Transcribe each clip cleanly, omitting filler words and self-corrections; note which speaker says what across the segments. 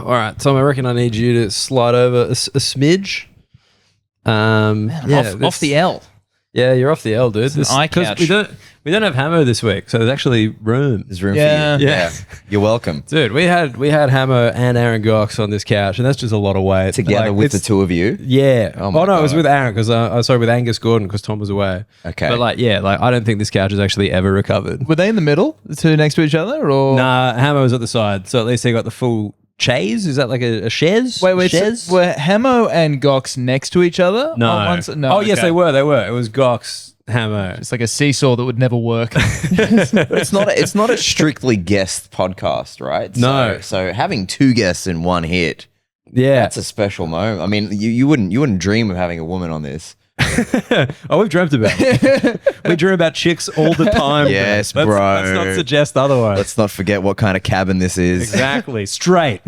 Speaker 1: All right, Tom, I reckon I need you to slide over a smidge.
Speaker 2: Off the L.
Speaker 1: Yeah, you're off the L, dude.
Speaker 2: It's an eye couch.
Speaker 1: We don't have Hamo this week, so there's actually room.
Speaker 3: There's room
Speaker 2: Yeah.
Speaker 3: for you.
Speaker 1: Yeah.
Speaker 3: You're welcome.
Speaker 1: Dude, we had Hamo and Aaron Gox on this couch, and that's just a lot of weight.
Speaker 3: Together
Speaker 1: Like,
Speaker 3: with the
Speaker 1: it's-
Speaker 3: two of you.
Speaker 1: Yeah.
Speaker 3: Oh my
Speaker 1: no, it was
Speaker 3: God.
Speaker 1: with Aaron because with Angus Gordon because Tom was away.
Speaker 3: Okay.
Speaker 1: But I don't think this couch has actually ever recovered.
Speaker 2: Were they in the middle, the two next to each other, or
Speaker 1: Nah, Hamo was at the side, so at least he got the full chaise. Is that like a chaise?
Speaker 2: Wait,
Speaker 1: chaise?
Speaker 2: so were Hamo and Gox next to each other?
Speaker 1: No.
Speaker 2: On one side? No.
Speaker 1: Oh, yes,
Speaker 2: okay.
Speaker 1: they were. It was Gox, Hamo.
Speaker 2: It's like a seesaw that would never work.
Speaker 3: It's not a strictly guest podcast, right?
Speaker 1: No.
Speaker 3: So having two guests in one hit,
Speaker 1: Yeah.
Speaker 3: that's a special moment. I mean, you wouldn't dream of having a woman on this.
Speaker 1: Oh, we've dreamt about it. We dream about chicks all the time.
Speaker 3: Yes,
Speaker 1: bro.
Speaker 3: bro.
Speaker 1: Let's not suggest otherwise.
Speaker 3: Let's not forget what kind of cabin this is.
Speaker 1: Exactly. Straight.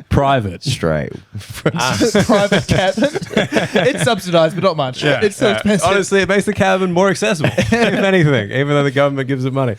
Speaker 1: Private.
Speaker 3: Straight.
Speaker 2: Private cabin. It's subsidized, but not much. It's so expensive.
Speaker 1: Honestly, it makes the cabin more accessible, if anything, even though the government gives it money.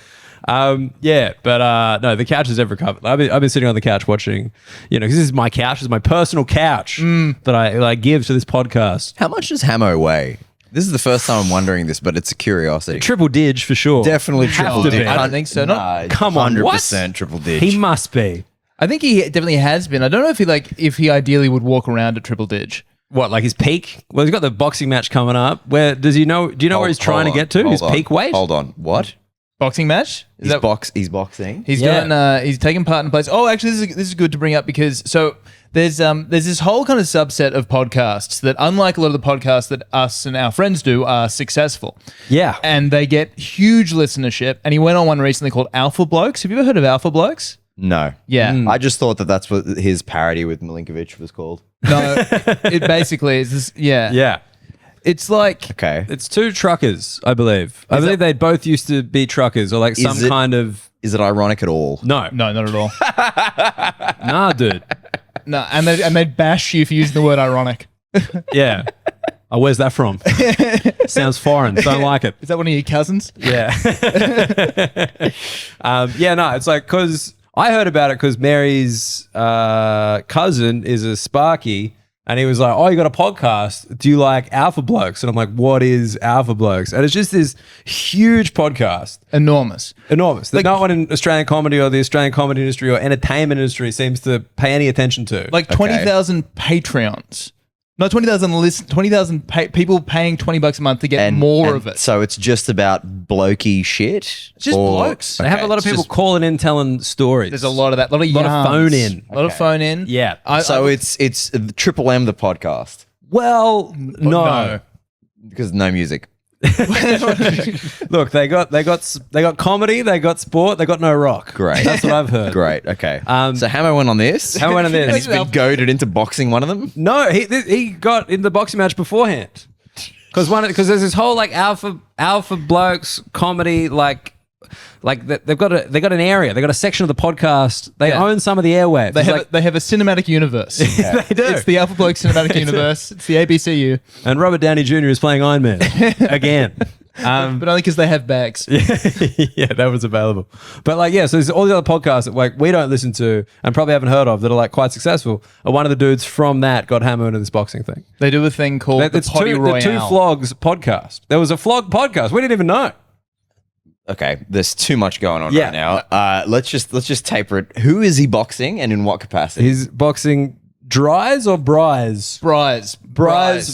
Speaker 1: No, the couch has ever recovered. I've been sitting on the couch watching, because this is my couch, this is my personal couch that I give to this podcast.
Speaker 3: How much does Hamo weigh? This is the first time I'm wondering this, but it's a curiosity.
Speaker 1: Triple dig for sure.
Speaker 3: Definitely
Speaker 1: Have
Speaker 3: triple
Speaker 1: to
Speaker 3: dig.
Speaker 1: be.
Speaker 2: I don't think so.
Speaker 3: Nah,
Speaker 1: Come on,
Speaker 3: 100% triple dig.
Speaker 1: He must be.
Speaker 2: I think he definitely has been. I don't know if he ideally would walk around at triple dig.
Speaker 1: What, like his peak? Well, he's got the boxing match coming up. Where does he know? Do you know where he's trying to get to? His peak weight?
Speaker 3: Hold on. What?
Speaker 2: Boxing match?
Speaker 3: He's boxing?
Speaker 2: He's
Speaker 1: Yeah.
Speaker 2: doing. He's taking part in place. Oh, actually, this is good to bring up because there's this whole kind of subset of podcasts that, unlike a lot of the podcasts that us and our friends do, are successful.
Speaker 1: Yeah.
Speaker 2: And they get huge listenership. And he went on one recently called Alpha Blokes. Have you ever heard of Alpha Blokes?
Speaker 3: No.
Speaker 2: Yeah.
Speaker 3: I just thought that's what his parody with Milinkovic was called.
Speaker 2: No, it basically is this. Yeah.
Speaker 1: Yeah.
Speaker 2: It's like.
Speaker 3: Okay.
Speaker 1: It's two truckers, I believe. I believe they both used to be truckers or like some kind of...
Speaker 3: Is it ironic at all?
Speaker 1: No.
Speaker 2: No, not at all.
Speaker 1: Nah, dude.
Speaker 2: No, and they bash you for using the word ironic.
Speaker 1: Yeah. Oh, where's that from? Sounds foreign. Don't like it.
Speaker 2: Is that one of your cousins?
Speaker 1: Yeah. It's like, because I heard about it because Mary's cousin is a Sparky, and he was like, oh, you got a podcast. Do you like Alpha Blokes? And I'm like, what is Alpha Blokes? And it's just this huge podcast.
Speaker 2: Enormous.
Speaker 1: Enormous. That no one in Australian comedy or the Australian comedy industry or entertainment industry seems to pay any attention to.
Speaker 2: Like 20,000 Patreons. No, 20,000 people paying $20 a month to get more of it.
Speaker 3: So it's just about blokey shit?
Speaker 2: It's just blokes.
Speaker 1: They have a lot of people calling in telling stories.
Speaker 2: There's a lot of that. A lot of
Speaker 1: phone in.
Speaker 2: A lot of phone in.
Speaker 1: Yeah.
Speaker 3: It's Triple M the podcast
Speaker 1: Well, no.
Speaker 3: because no music.
Speaker 1: Look, they got comedy, they got sport, they got no rock.
Speaker 3: Great.
Speaker 1: That's what I've heard.
Speaker 3: Great. Okay. So Hamo went on this.
Speaker 1: Hamo went on this.
Speaker 3: He's been goaded into boxing one of them.
Speaker 1: No, he got in the boxing match beforehand. Because there's this whole like alpha blokes comedy they've got an area, they've got a section of the podcast. They own some of the airwaves.
Speaker 2: They have a cinematic universe.
Speaker 1: They do.
Speaker 2: It's the Alpha Bloke cinematic universe. It's the ABCU.
Speaker 1: And Robert Downey Jr. is playing Iron Man again.
Speaker 2: But only because they have bags.
Speaker 1: Yeah, that was available. But so there's all the other podcasts that we don't listen to and probably haven't heard of that are quite successful. And one of the dudes from that got Hammer into this boxing thing.
Speaker 2: They do a thing called the Potty Royale.
Speaker 1: The Two Flogs podcast. There was a Flog podcast. We didn't even know.
Speaker 3: Okay, there's too much going on right now. Let's just taper it. Who is he boxing and in what capacity?
Speaker 1: He's boxing Dries or Bryce?
Speaker 2: Bryce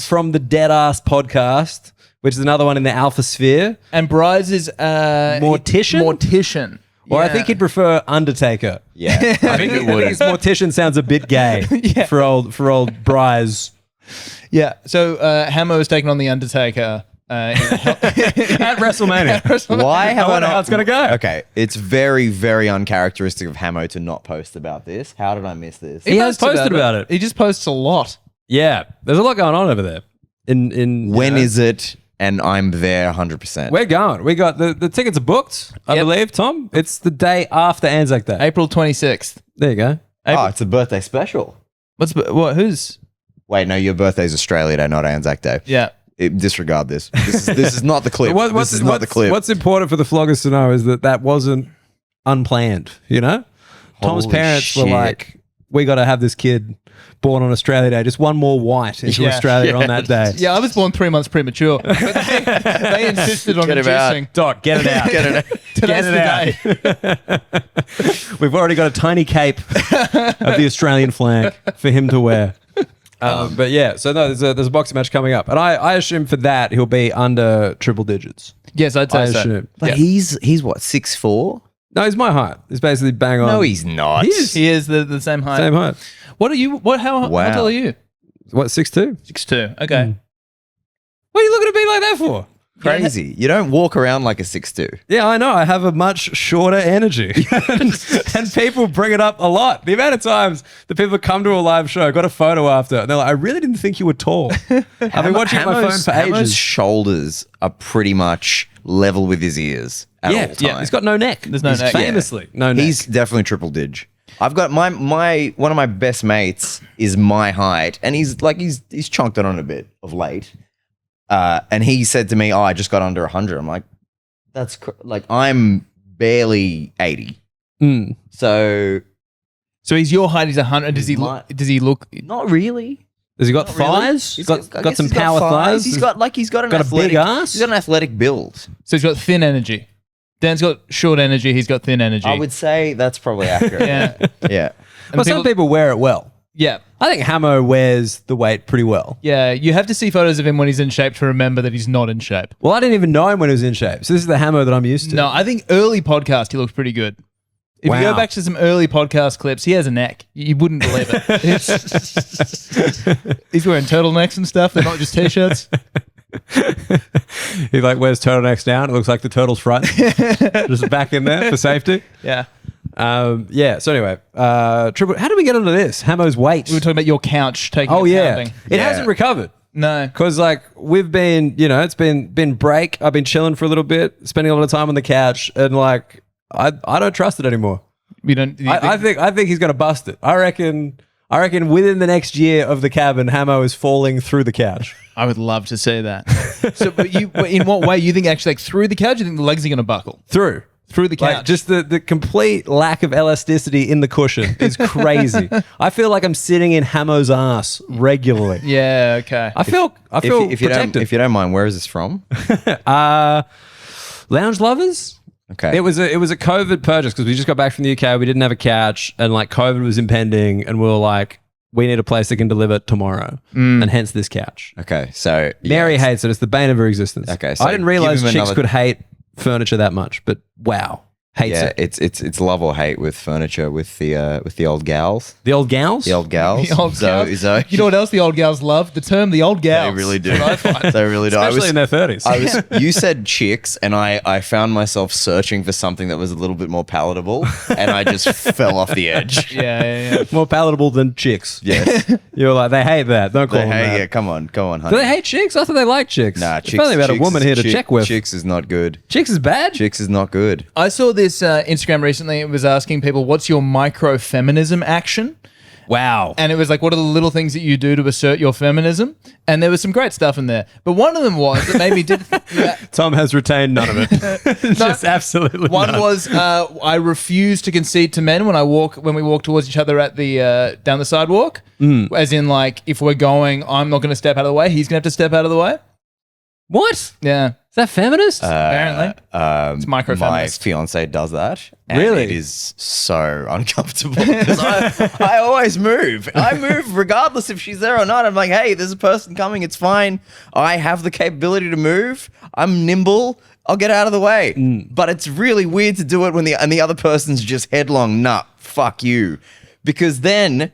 Speaker 1: from the Dead Ass podcast, which is another one in the Alpha Sphere.
Speaker 2: And Bryce is Mortician.
Speaker 1: Or I think he'd prefer Undertaker.
Speaker 3: Yeah, I think it would.
Speaker 1: His Mortician sounds a bit gay for old Bryce.
Speaker 2: Yeah. So Hammer was taking on the Undertaker.
Speaker 1: At WrestleMania.
Speaker 3: Why?
Speaker 1: I wonder how it's going to go.
Speaker 3: Okay, it's very, very uncharacteristic of Hamo to not post about this. How did I miss this?
Speaker 1: He has posted about it.
Speaker 2: He just posts a lot.
Speaker 1: Yeah, there's a lot going on over there.
Speaker 3: When is it? And I'm there 100%.
Speaker 1: We're going. We got the tickets are booked, I believe, Tom. It's the day after Anzac Day.
Speaker 2: April 26th.
Speaker 1: There you go.
Speaker 3: Oh, it's a birthday special.
Speaker 2: Whose?
Speaker 3: Wait, no, your birthday's Australia Day, not Anzac Day.
Speaker 2: Yeah.
Speaker 3: Disregard this. This is not the clip. This is not the clip.
Speaker 1: What's important for the floggers to know is that wasn't unplanned, Tom's
Speaker 3: Holy
Speaker 1: parents
Speaker 3: shit.
Speaker 1: were like, we got to have this kid born on Australia Day. Just one more white into Australia on that day.
Speaker 2: Yeah, I was born 3 months premature. But they insisted on
Speaker 3: Get him out.
Speaker 2: inducing.
Speaker 1: Doc, get it out.
Speaker 3: Get it.
Speaker 2: Today's the day.
Speaker 1: We've already got a tiny cape of the Australian flag for him to wear. But yeah, so no, there's a boxing match coming up. And I assume for that he'll be under triple digits.
Speaker 2: Yes, I'd
Speaker 1: I
Speaker 2: say so.
Speaker 1: assume.
Speaker 3: But he's what, 6'4"?
Speaker 1: No, he's my height. He's basically bang on.
Speaker 3: No, he's not.
Speaker 1: He is.
Speaker 2: He is the same height.
Speaker 1: Same height.
Speaker 2: What are you? How
Speaker 3: Wow.
Speaker 2: tall are you?
Speaker 1: What, 6'2"?
Speaker 2: 6'2". Okay.
Speaker 1: What are you looking at me like that for?
Speaker 3: Crazy. You don't walk around like a 6'2".
Speaker 1: Yeah, I know. I have a much shorter energy. and people bring it up a lot. The amount of times the people come to a live show, got a photo after, and they're like, I really didn't think you were tall. I've been watching my phone for
Speaker 3: Hammo's
Speaker 1: ages.
Speaker 3: shoulders are pretty much level with his ears at all times.
Speaker 1: Yeah, he's got no neck.
Speaker 2: There's no
Speaker 1: He's
Speaker 2: neck.
Speaker 1: Famously, no neck.
Speaker 3: He's definitely triple dig. I've got my one of my best mates is my height, and he's chonked it on a bit of late. And he said to me, "Oh, I just got under 100." I'm like, "That's I'm barely 80." So
Speaker 2: he's your height. He's 100. Does he look? Does he look?
Speaker 3: not really.
Speaker 1: Has he got
Speaker 3: Not really.
Speaker 1: thighs?
Speaker 3: He's
Speaker 1: Got
Speaker 3: I
Speaker 1: got
Speaker 3: guess
Speaker 1: some
Speaker 3: he's got
Speaker 1: power thighs.
Speaker 3: He's got an
Speaker 1: got a
Speaker 3: athletic,
Speaker 1: big ass?
Speaker 3: He's got an athletic build.
Speaker 2: So he's got thin energy. Dan's got short energy. He's got thin energy.
Speaker 3: I would say that's probably accurate.
Speaker 2: Yeah.
Speaker 3: Yeah.
Speaker 1: But some people wear it well.
Speaker 2: Yeah.
Speaker 1: I think Hamo wears the weight pretty well.
Speaker 2: Yeah. You have to see photos of him when he's in shape to remember that he's not in shape.
Speaker 1: Well, I didn't even know him when he was in shape. So this is the Hamo that I'm used to.
Speaker 2: No, I think early podcast he looks pretty good. If you go
Speaker 1: Wow.
Speaker 2: back to some early podcast clips, he has a neck. You wouldn't believe it. He's wearing turtlenecks and stuff. They're not just t-shirts.
Speaker 1: He wears turtlenecks down. It looks like the turtle's front. Just back in there for safety.
Speaker 2: Yeah.
Speaker 1: Yeah. So anyway, triple. How did we get onto this? Hamo's weight.
Speaker 2: We were talking about your couch taking
Speaker 1: Oh
Speaker 2: a
Speaker 1: yeah,
Speaker 2: pounding.
Speaker 1: it
Speaker 3: Yeah.
Speaker 1: hasn't recovered.
Speaker 2: No.
Speaker 1: Because we've been, it's been break. I've been chilling for a little bit, spending a lot of time on the couch, and I don't trust it anymore.
Speaker 2: We don't.
Speaker 1: I think he's gonna bust it. I reckon within the next year of the cabin, Hamo is falling through the couch.
Speaker 2: I would love to see that. So, but in what way you think actually through the couch? You think the legs are going to buckle
Speaker 1: Through
Speaker 2: the couch?
Speaker 1: just the complete lack of elasticity in the cushion is crazy. I feel like I'm sitting in Hamo's ass regularly.
Speaker 2: yeah. Okay.
Speaker 1: I feel
Speaker 3: If you
Speaker 1: protected.
Speaker 3: don't mind, where is this from?
Speaker 1: Lounge lovers.
Speaker 3: Okay.
Speaker 1: It was a COVID purchase because we just got back from the UK. We didn't have a couch, and COVID was impending, and we were like, we need a place that can deliver tomorrow, and hence this couch.
Speaker 3: Okay. So
Speaker 1: Mary hates it. It's the bane of her existence.
Speaker 3: Okay, so
Speaker 1: I didn't realize
Speaker 3: give him
Speaker 1: chicks
Speaker 3: another-
Speaker 1: could hate furniture that much, but wow, hates
Speaker 3: yeah,
Speaker 1: it.
Speaker 3: it's love or hate with furniture with the old gals.
Speaker 1: The old gals.
Speaker 3: The old gals.
Speaker 2: The old
Speaker 3: So-
Speaker 2: gals.
Speaker 3: so-
Speaker 2: You know what else the old gals love? The term "the old
Speaker 3: They
Speaker 2: gals."
Speaker 3: really do.
Speaker 2: That's what I find.
Speaker 3: They really do.
Speaker 1: especially in their 30s.
Speaker 3: You said chicks, and I found myself searching for something that was a little bit more palatable, and I just fell off the edge.
Speaker 2: Yeah.
Speaker 1: More palatable than chicks.
Speaker 3: Yes.
Speaker 1: You're like, they hate that. Don't call them that.
Speaker 3: Yeah, come on, honey.
Speaker 1: Do they hate chicks? I thought they like chicks.
Speaker 3: Nah,
Speaker 1: it's only about a woman here to check with.
Speaker 3: Chicks is not good.
Speaker 1: Chicks is bad?
Speaker 3: Chicks is not good.
Speaker 2: I saw this Instagram recently. It was asking people, "What's your micro-feminism action?"
Speaker 1: Wow.
Speaker 2: And it was like, what are the little things that you do to assert your feminism? And there was some great stuff in there. But one of them was that made me did.
Speaker 1: Tom has retained none of it. Just absolutely
Speaker 2: One
Speaker 1: none.
Speaker 2: was I refuse to concede to men when we walk towards each other at the down the sidewalk. As in, if we're going, I'm not going to step out of the way. He's going to have to step out of the way.
Speaker 1: What?
Speaker 2: Yeah,
Speaker 1: Is that feminist?
Speaker 2: apparently. It's
Speaker 3: My
Speaker 2: micro-feminist.
Speaker 3: fiance does that. And
Speaker 1: Really?
Speaker 3: it is so uncomfortable because I always move. I move regardless if she's there or not. I'm like, hey, there's a person coming. It's fine. I have the capability to move. I'm nimble. I'll get out of the way. But it's really weird to do it when the other person's just headlong. Nah, fuck you. Because then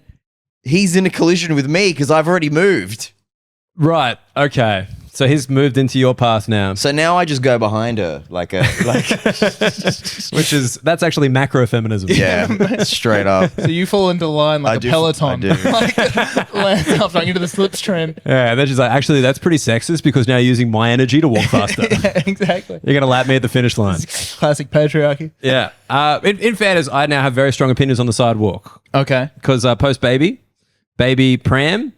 Speaker 3: he's in a collision with me because I've already moved.
Speaker 1: Right. Okay. So he's moved into your path now,
Speaker 3: So now I just go behind her like
Speaker 1: that's actually macro feminism.
Speaker 3: yeah, straight up.
Speaker 2: So you fall into line like
Speaker 3: I
Speaker 2: a
Speaker 3: do-
Speaker 2: peloton.
Speaker 3: I do.
Speaker 2: Like Lance Armstrong into the slipstream.
Speaker 1: Yeah. And then she's like, actually, that's pretty sexist because now you're using my energy to walk faster.
Speaker 2: Yeah, exactly.
Speaker 1: You're going to lap me at the finish line.
Speaker 2: Classic patriarchy.
Speaker 1: Yeah. In fairness, I now have very strong opinions on the sidewalk
Speaker 2: Okay.
Speaker 1: because post baby Pram,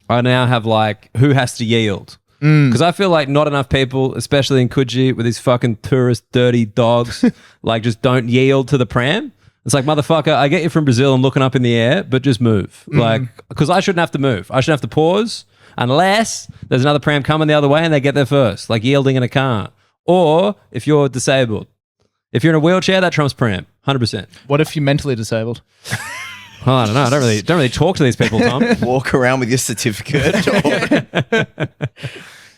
Speaker 1: I now have who has to yield. Because I feel like not enough people, especially in Coogee with these fucking tourist dirty dogs, just don't yield to the pram. It's like, motherfucker, I get you from Brazil and looking up in the air, but just move. Like, because I shouldn't have to move. I shouldn't have to pause unless there's another pram coming the other way and they get there first, like yielding in a car. Or if you're disabled. If you're in a wheelchair, that trumps pram, 100%.
Speaker 2: What if you're mentally disabled?
Speaker 1: Oh, I don't know. I don't really talk to these people, Tom.
Speaker 3: Walk around with your certificate.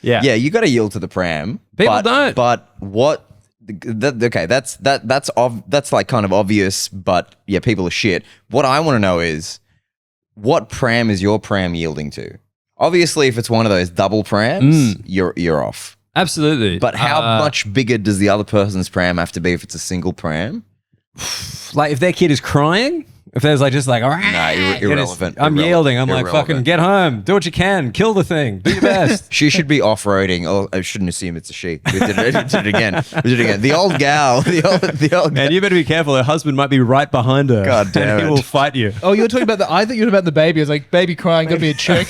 Speaker 1: Yeah.
Speaker 3: Yeah, you got to yield to the pram.
Speaker 1: People don't.
Speaker 3: But what? Okay, that's like kind of obvious. But yeah, people are shit. What I want to know is, what pram is your pram yielding to? Obviously, if it's one of those double prams, you're off.
Speaker 1: Absolutely.
Speaker 3: But how much bigger does the other person's pram have to be if it's a single pram?
Speaker 1: Like if their kid is crying, if there's like just like, all right,
Speaker 3: Nah, irrelevant.
Speaker 1: I'm yielding. I'm like,
Speaker 3: Irrelevant.
Speaker 1: fucking get home, do what you can, kill the thing, do your best.
Speaker 3: She should be off-roading. Oh, I shouldn't assume it's a she. We did it again. The old gal. The old
Speaker 1: Man,
Speaker 3: gal.
Speaker 1: you better be careful. Her husband might be right behind her.
Speaker 3: God damn
Speaker 1: and he
Speaker 3: it.
Speaker 1: will fight you.
Speaker 2: Oh, you were talking about I thought you were about the baby. I was like, baby crying, gotta be a chick.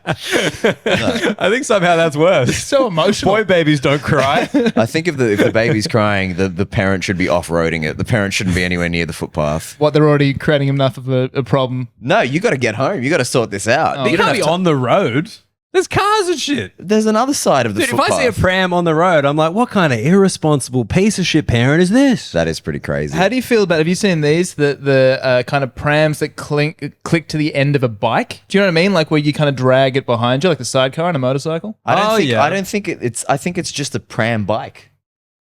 Speaker 1: I think somehow that's worse.
Speaker 2: So emotional.
Speaker 1: Boy babies don't cry.
Speaker 3: I think if the baby's crying, the parent should be off-roading it. The parent shouldn't be anywhere near the footpath.
Speaker 2: What, they're already creating enough of a problem.
Speaker 3: No, you got to get home. You got to sort this out.
Speaker 2: Oh,
Speaker 3: You
Speaker 1: You
Speaker 3: don't
Speaker 1: can't be
Speaker 3: have to-
Speaker 1: on the road. There's cars and shit.
Speaker 3: There's another side of the
Speaker 1: Dude, if
Speaker 3: footpath.
Speaker 1: I see a pram on the road, I'm like, what kind of irresponsible piece of shit parent is this?
Speaker 3: That is pretty crazy.
Speaker 2: How do you feel about, have you seen these, the kind of prams that click to the end of a bike? Do you know what I mean? Like where you kind of drag it behind you, like the sidecar on a motorcycle?
Speaker 3: I
Speaker 1: yeah.
Speaker 3: don't think it's. I think it's just a pram bike.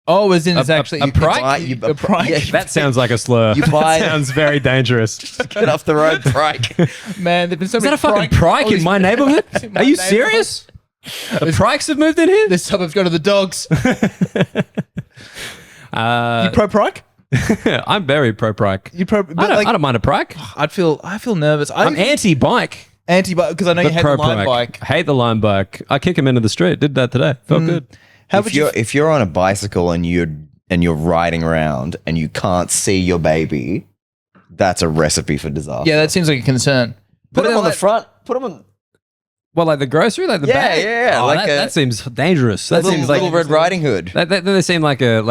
Speaker 2: Oh, as in it's actually...
Speaker 1: a prike?
Speaker 3: A
Speaker 2: prike?
Speaker 3: Yeah,
Speaker 1: That sounds like a slur.
Speaker 3: You buy-
Speaker 1: That sounds very dangerous.
Speaker 3: get off the road, prike.
Speaker 2: Man, there've been so
Speaker 1: Is that
Speaker 2: many
Speaker 1: a fucking prike in my neighborhood?
Speaker 2: In my
Speaker 1: Are you
Speaker 2: neighborhood.
Speaker 1: serious? The prikes have moved in here?
Speaker 2: This suburbs go to the dogs. You pro prike?
Speaker 1: I'm very pro prike.
Speaker 2: You pro? But
Speaker 1: I don't mind a prike.
Speaker 2: I feel nervous.
Speaker 1: I'm anti-bike.
Speaker 2: anti-bike because I know you
Speaker 1: But
Speaker 2: hate the line bike.
Speaker 1: Hate the line bike. I kick him into the street. Did that today. Felt good.
Speaker 2: How
Speaker 3: If
Speaker 2: would you?
Speaker 3: if you're on a bicycle and you're riding around and you can't see your baby, that's a recipe for disaster.
Speaker 2: Yeah, that seems like a concern.
Speaker 3: Put them
Speaker 2: then,
Speaker 3: on the
Speaker 2: like-
Speaker 3: front. Put them on.
Speaker 1: Well, like the grocery, like the
Speaker 3: Yeah,
Speaker 1: bag.
Speaker 3: yeah,
Speaker 1: Oh,
Speaker 3: like
Speaker 1: that seems dangerous. That seems like
Speaker 3: Little Red Riding Hood.
Speaker 1: they seem like a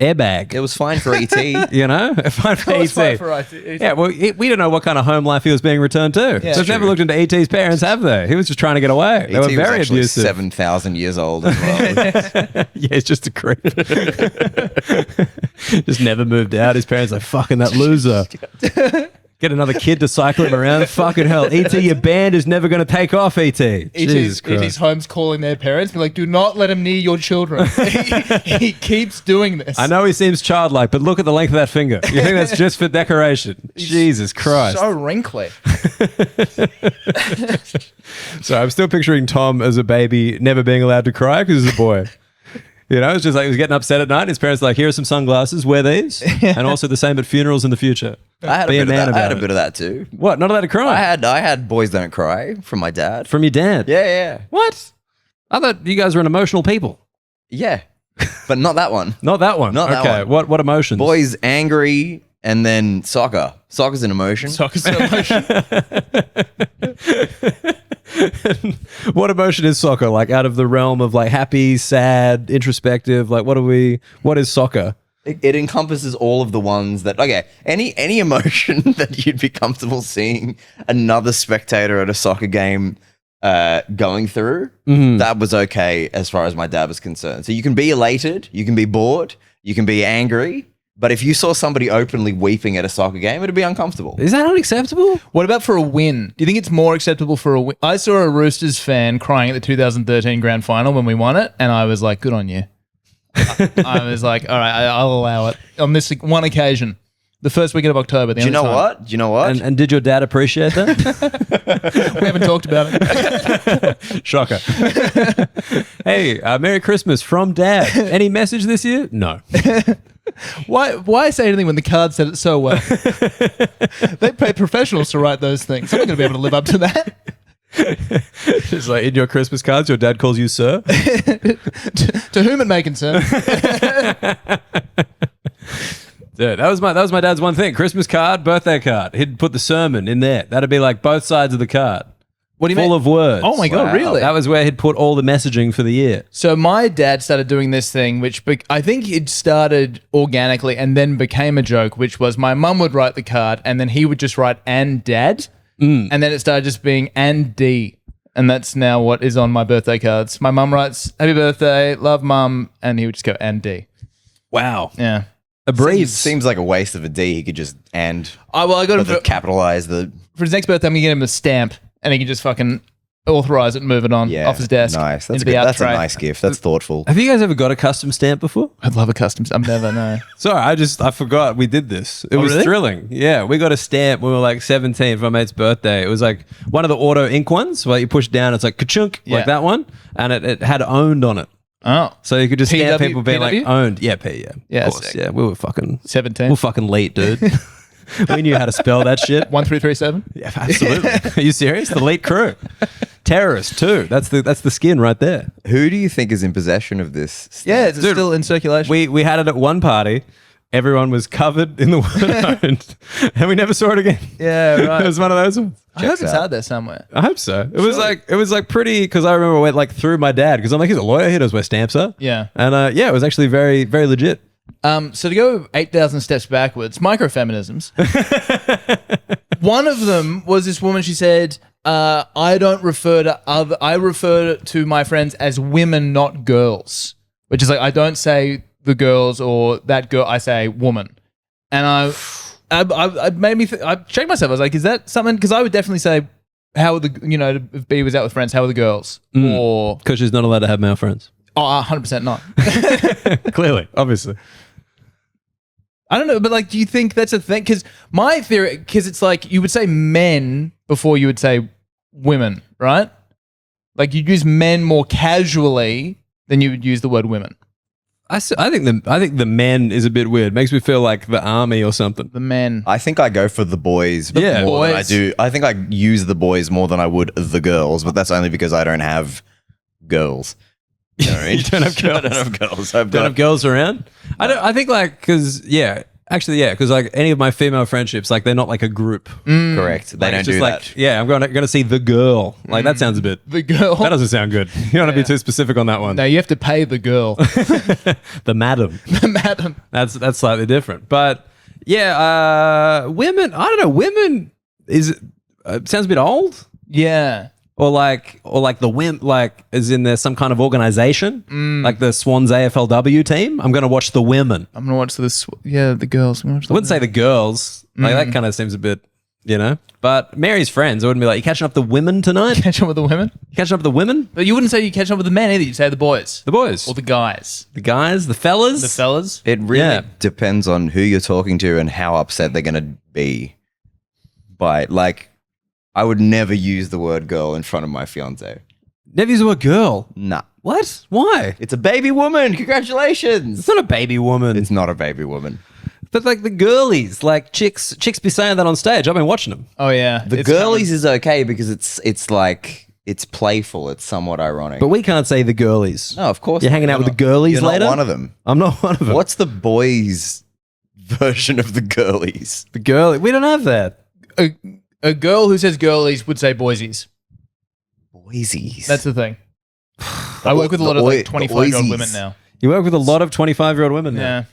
Speaker 1: airbag.
Speaker 3: It was fine for ET.
Speaker 1: You know, fine for
Speaker 2: It's fine
Speaker 1: ET.
Speaker 2: for IT.
Speaker 1: Yeah, well, we don't know what kind of home life he was being returned to.
Speaker 2: Yeah,
Speaker 1: so we've never
Speaker 3: true.
Speaker 1: looked into ET's parents, have they? He was just trying to get away. They
Speaker 3: ET
Speaker 1: were
Speaker 3: was
Speaker 1: very
Speaker 3: actually
Speaker 1: abusive.
Speaker 3: 7,000 years old as well.
Speaker 1: Yeah, he's just a creep. Just never moved out. His parents are like, fucking that loser. Get another kid to cycle him around. Fucking hell. ET, your band is never going to take off, ET. Jesus Christ.
Speaker 2: ET's homes calling their parents, be like, do not let him near your children. he keeps doing this.
Speaker 1: I know he seems childlike, but look at the length of that finger. You think that's just for decoration? Jesus Christ.
Speaker 2: So wrinkly.
Speaker 1: So I'm still picturing Tom as a baby never being allowed to cry because he's a boy. You know, it's just like he was getting upset at night. His parents were like, here are some sunglasses, wear these. And also the same at funerals in the future.
Speaker 3: I had,
Speaker 1: Be
Speaker 3: a
Speaker 1: a
Speaker 3: bit,
Speaker 1: man
Speaker 3: of that. I had a
Speaker 1: about it.
Speaker 3: bit of that too.
Speaker 1: What? Not allowed to cry?
Speaker 3: I had Boys Don't Cry from my dad.
Speaker 1: From your dad?
Speaker 3: Yeah.
Speaker 1: What? I thought you guys were an emotional people.
Speaker 3: Yeah. But not that one.
Speaker 1: Not that one.
Speaker 3: Not that
Speaker 1: okay.
Speaker 3: one.
Speaker 1: What emotions?
Speaker 3: Boys angry and then soccer. Soccer's an emotion.
Speaker 2: Soccer's an emotion.
Speaker 1: What emotion is soccer? Like out of the realm of like happy, sad, introspective. Like what is soccer?
Speaker 3: It encompasses all of the ones that, okay, any emotion that you'd be comfortable seeing another spectator at a soccer game going through, that was okay as far as my dad was concerned. So you can be elated, you can be bored, you can be angry, but if you saw somebody openly weeping at a soccer game, it'd be uncomfortable.
Speaker 1: Is that unacceptable?
Speaker 2: What about for a win? Do you think it's more acceptable for a win? I saw a Roosters fan crying at the 2013 grand final when we won it, and I was like, good on you. I was like, all right, I'll allow it on this one occasion. The first weekend of October.
Speaker 3: Do you know what? Do you know what?
Speaker 1: And did your dad appreciate that?
Speaker 2: We haven't talked about it.
Speaker 1: Shocker. Hey, Merry Christmas from Dad. Any message this year? No.
Speaker 2: Why say anything when the card said it so well? They pay professionals to write those things. I'm not going to be able to live up to that.
Speaker 1: Just like in your Christmas cards, your dad calls you sir.
Speaker 2: To whom it may concern.
Speaker 1: Dude, that was my dad's one thing. Christmas card, birthday card. He'd put the sermon in there. That'd be like both sides of the card.
Speaker 2: What do you
Speaker 1: full
Speaker 2: mean?
Speaker 1: of words.
Speaker 2: Oh my God,
Speaker 3: Wow.
Speaker 2: really?
Speaker 1: That was where he'd put all the messaging for the year.
Speaker 2: So my dad started doing this thing, which I think it started organically and then became a joke, which was my mum would write the card and then he would just write "and dad," and then it started just being "and D," and that's now what is on my birthday cards. My mum writes "Happy birthday, love mum," and he would just go "and D."
Speaker 1: Wow.
Speaker 2: Yeah.
Speaker 3: Seems like a waste of a D. He could just I
Speaker 2: I got him for
Speaker 3: capitalize the
Speaker 2: his next birthday. I'm gonna get him a stamp, and he can just fucking authorize it and move it on off his desk.
Speaker 3: Nice. That's
Speaker 2: into
Speaker 3: good.
Speaker 2: the
Speaker 3: That's a
Speaker 2: tray.
Speaker 3: nice gift. That's thoughtful.
Speaker 1: Have you guys ever got a custom stamp before?
Speaker 2: I'd love a custom. I'm never no.
Speaker 1: Sorry, I forgot we did this. It was
Speaker 2: really?
Speaker 1: thrilling. Yeah, we got a stamp when we were like 17 for my mate's birthday. It was like one of the auto ink ones where you push down, it's like ka-chunk,
Speaker 2: Yeah.
Speaker 1: like that one, and it had owned on it.
Speaker 2: Oh,
Speaker 1: So you could just stamp
Speaker 2: PW?
Speaker 1: people being like
Speaker 2: PW?
Speaker 1: owned. Yeah, P, yeah.
Speaker 2: Yeah,
Speaker 1: Of course.
Speaker 2: sick.
Speaker 1: Yeah, we were fucking
Speaker 2: 17.
Speaker 1: late, dude. We knew how to spell that shit.
Speaker 2: 1337.
Speaker 1: Yeah, absolutely. Are you serious? The late crew. Terrorist too. That's the skin right there.
Speaker 3: Who do you think is in possession of this?
Speaker 2: Yeah, it's
Speaker 1: Dude,
Speaker 2: still in circulation.
Speaker 1: We had it at one party. Everyone was covered in the word owned, and we never saw it again.
Speaker 2: Yeah, right.
Speaker 1: It was one of those ones.
Speaker 2: I hope it's
Speaker 3: out.
Speaker 2: out there somewhere.
Speaker 1: I hope so. It was like pretty, because I remember I went like through my dad, because I'm like, he's a lawyer, he knows where stamps are.
Speaker 2: Yeah.
Speaker 1: And yeah, it was actually very, very legit.
Speaker 2: So to go 8,000 steps backwards, microfeminisms. One of them was this woman. She said, "I don't refer to other. I refer to my friends as women, not girls." Which is like I don't say the girls or that girl. I say woman. And I made me. I checked myself. I was like, "Is that something?" Because I would definitely say, "How are the if B was out with friends? How are the girls?" Or
Speaker 1: Because she's not allowed to have male friends.
Speaker 2: 100% not.
Speaker 1: Clearly, obviously.
Speaker 2: I don't know, but like, do you think that's a thing? Because my theory, because it's like you would say men before you would say women, right? Like you'd use men more casually than you would use the word women.
Speaker 1: I think the men is a bit weird. Makes me feel like the army or something.
Speaker 2: The men.
Speaker 3: I think I go for the boys
Speaker 1: Yeah.
Speaker 3: more than I
Speaker 2: Boys.
Speaker 3: do. I think I use the boys more than I would the girls, but that's only because I don't have girls. You know what I mean?
Speaker 1: You don't have girls.
Speaker 3: I don't have girls.
Speaker 1: Don't have girls around. I think like because because like any of my female friendships, like they're not like a group.
Speaker 3: Correct. They
Speaker 1: Like,
Speaker 3: don't
Speaker 1: it's
Speaker 3: do
Speaker 1: just
Speaker 3: that.
Speaker 1: like I'm going to see the girl. Like that sounds a bit.
Speaker 2: The girl.
Speaker 1: That doesn't sound good. You don't want to be too specific on that one.
Speaker 2: No, you have to pay the girl.
Speaker 1: The madam.
Speaker 2: The madam.
Speaker 1: That's slightly different. But yeah, women. I don't know. Women is sounds a bit old.
Speaker 2: Yeah.
Speaker 1: Or like the wimp, like as in there's some kind of organization, like the Swans AFLW team. I'm going to watch the women.
Speaker 2: I'm going to watch this. Yeah, the girls. I'm gonna watch
Speaker 1: I wouldn't say the girls. Like that kind of seems a bit, But Mary's friends, I wouldn't be like, you catching up the women tonight?
Speaker 2: catch up with the women.
Speaker 1: You catching up with the women?
Speaker 2: But you wouldn't say you catch up with the men either. You'd say the boys.
Speaker 1: The boys.
Speaker 2: Or the guys.
Speaker 1: The guys, the fellas.
Speaker 2: The fellas.
Speaker 3: It really
Speaker 1: Yeah.
Speaker 3: depends on who you're talking to and how upset they're going to be by like, I would never use the word girl in front of my fiance.
Speaker 1: Never use the word girl.
Speaker 3: Nah.
Speaker 1: What? Why?
Speaker 3: It's a baby woman. Congratulations.
Speaker 1: It's not a baby woman.
Speaker 3: It's not a baby woman.
Speaker 1: But like the girlies, like chicks be saying that on stage. I've been watching them.
Speaker 2: Oh, yeah.
Speaker 3: The
Speaker 2: It's
Speaker 3: girlies is okay because it's like it's playful. It's somewhat ironic.
Speaker 1: But we can't say the girlies.
Speaker 3: no, of course
Speaker 1: You're
Speaker 3: not.
Speaker 1: hanging out
Speaker 3: You're
Speaker 1: with the girlies
Speaker 3: you're
Speaker 1: later?
Speaker 3: Not one of them.
Speaker 1: I'm not one of them.
Speaker 3: What's the boys' version of the girlies?
Speaker 1: the girlie? We don't have that.
Speaker 2: A girl who says girlies would say boysies.
Speaker 3: Boysies.
Speaker 2: That's the thing. I work with a lot of like 25-year-old
Speaker 3: oisies.
Speaker 2: women now.
Speaker 1: You work with a lot of 25-year-old women now.
Speaker 2: Yeah.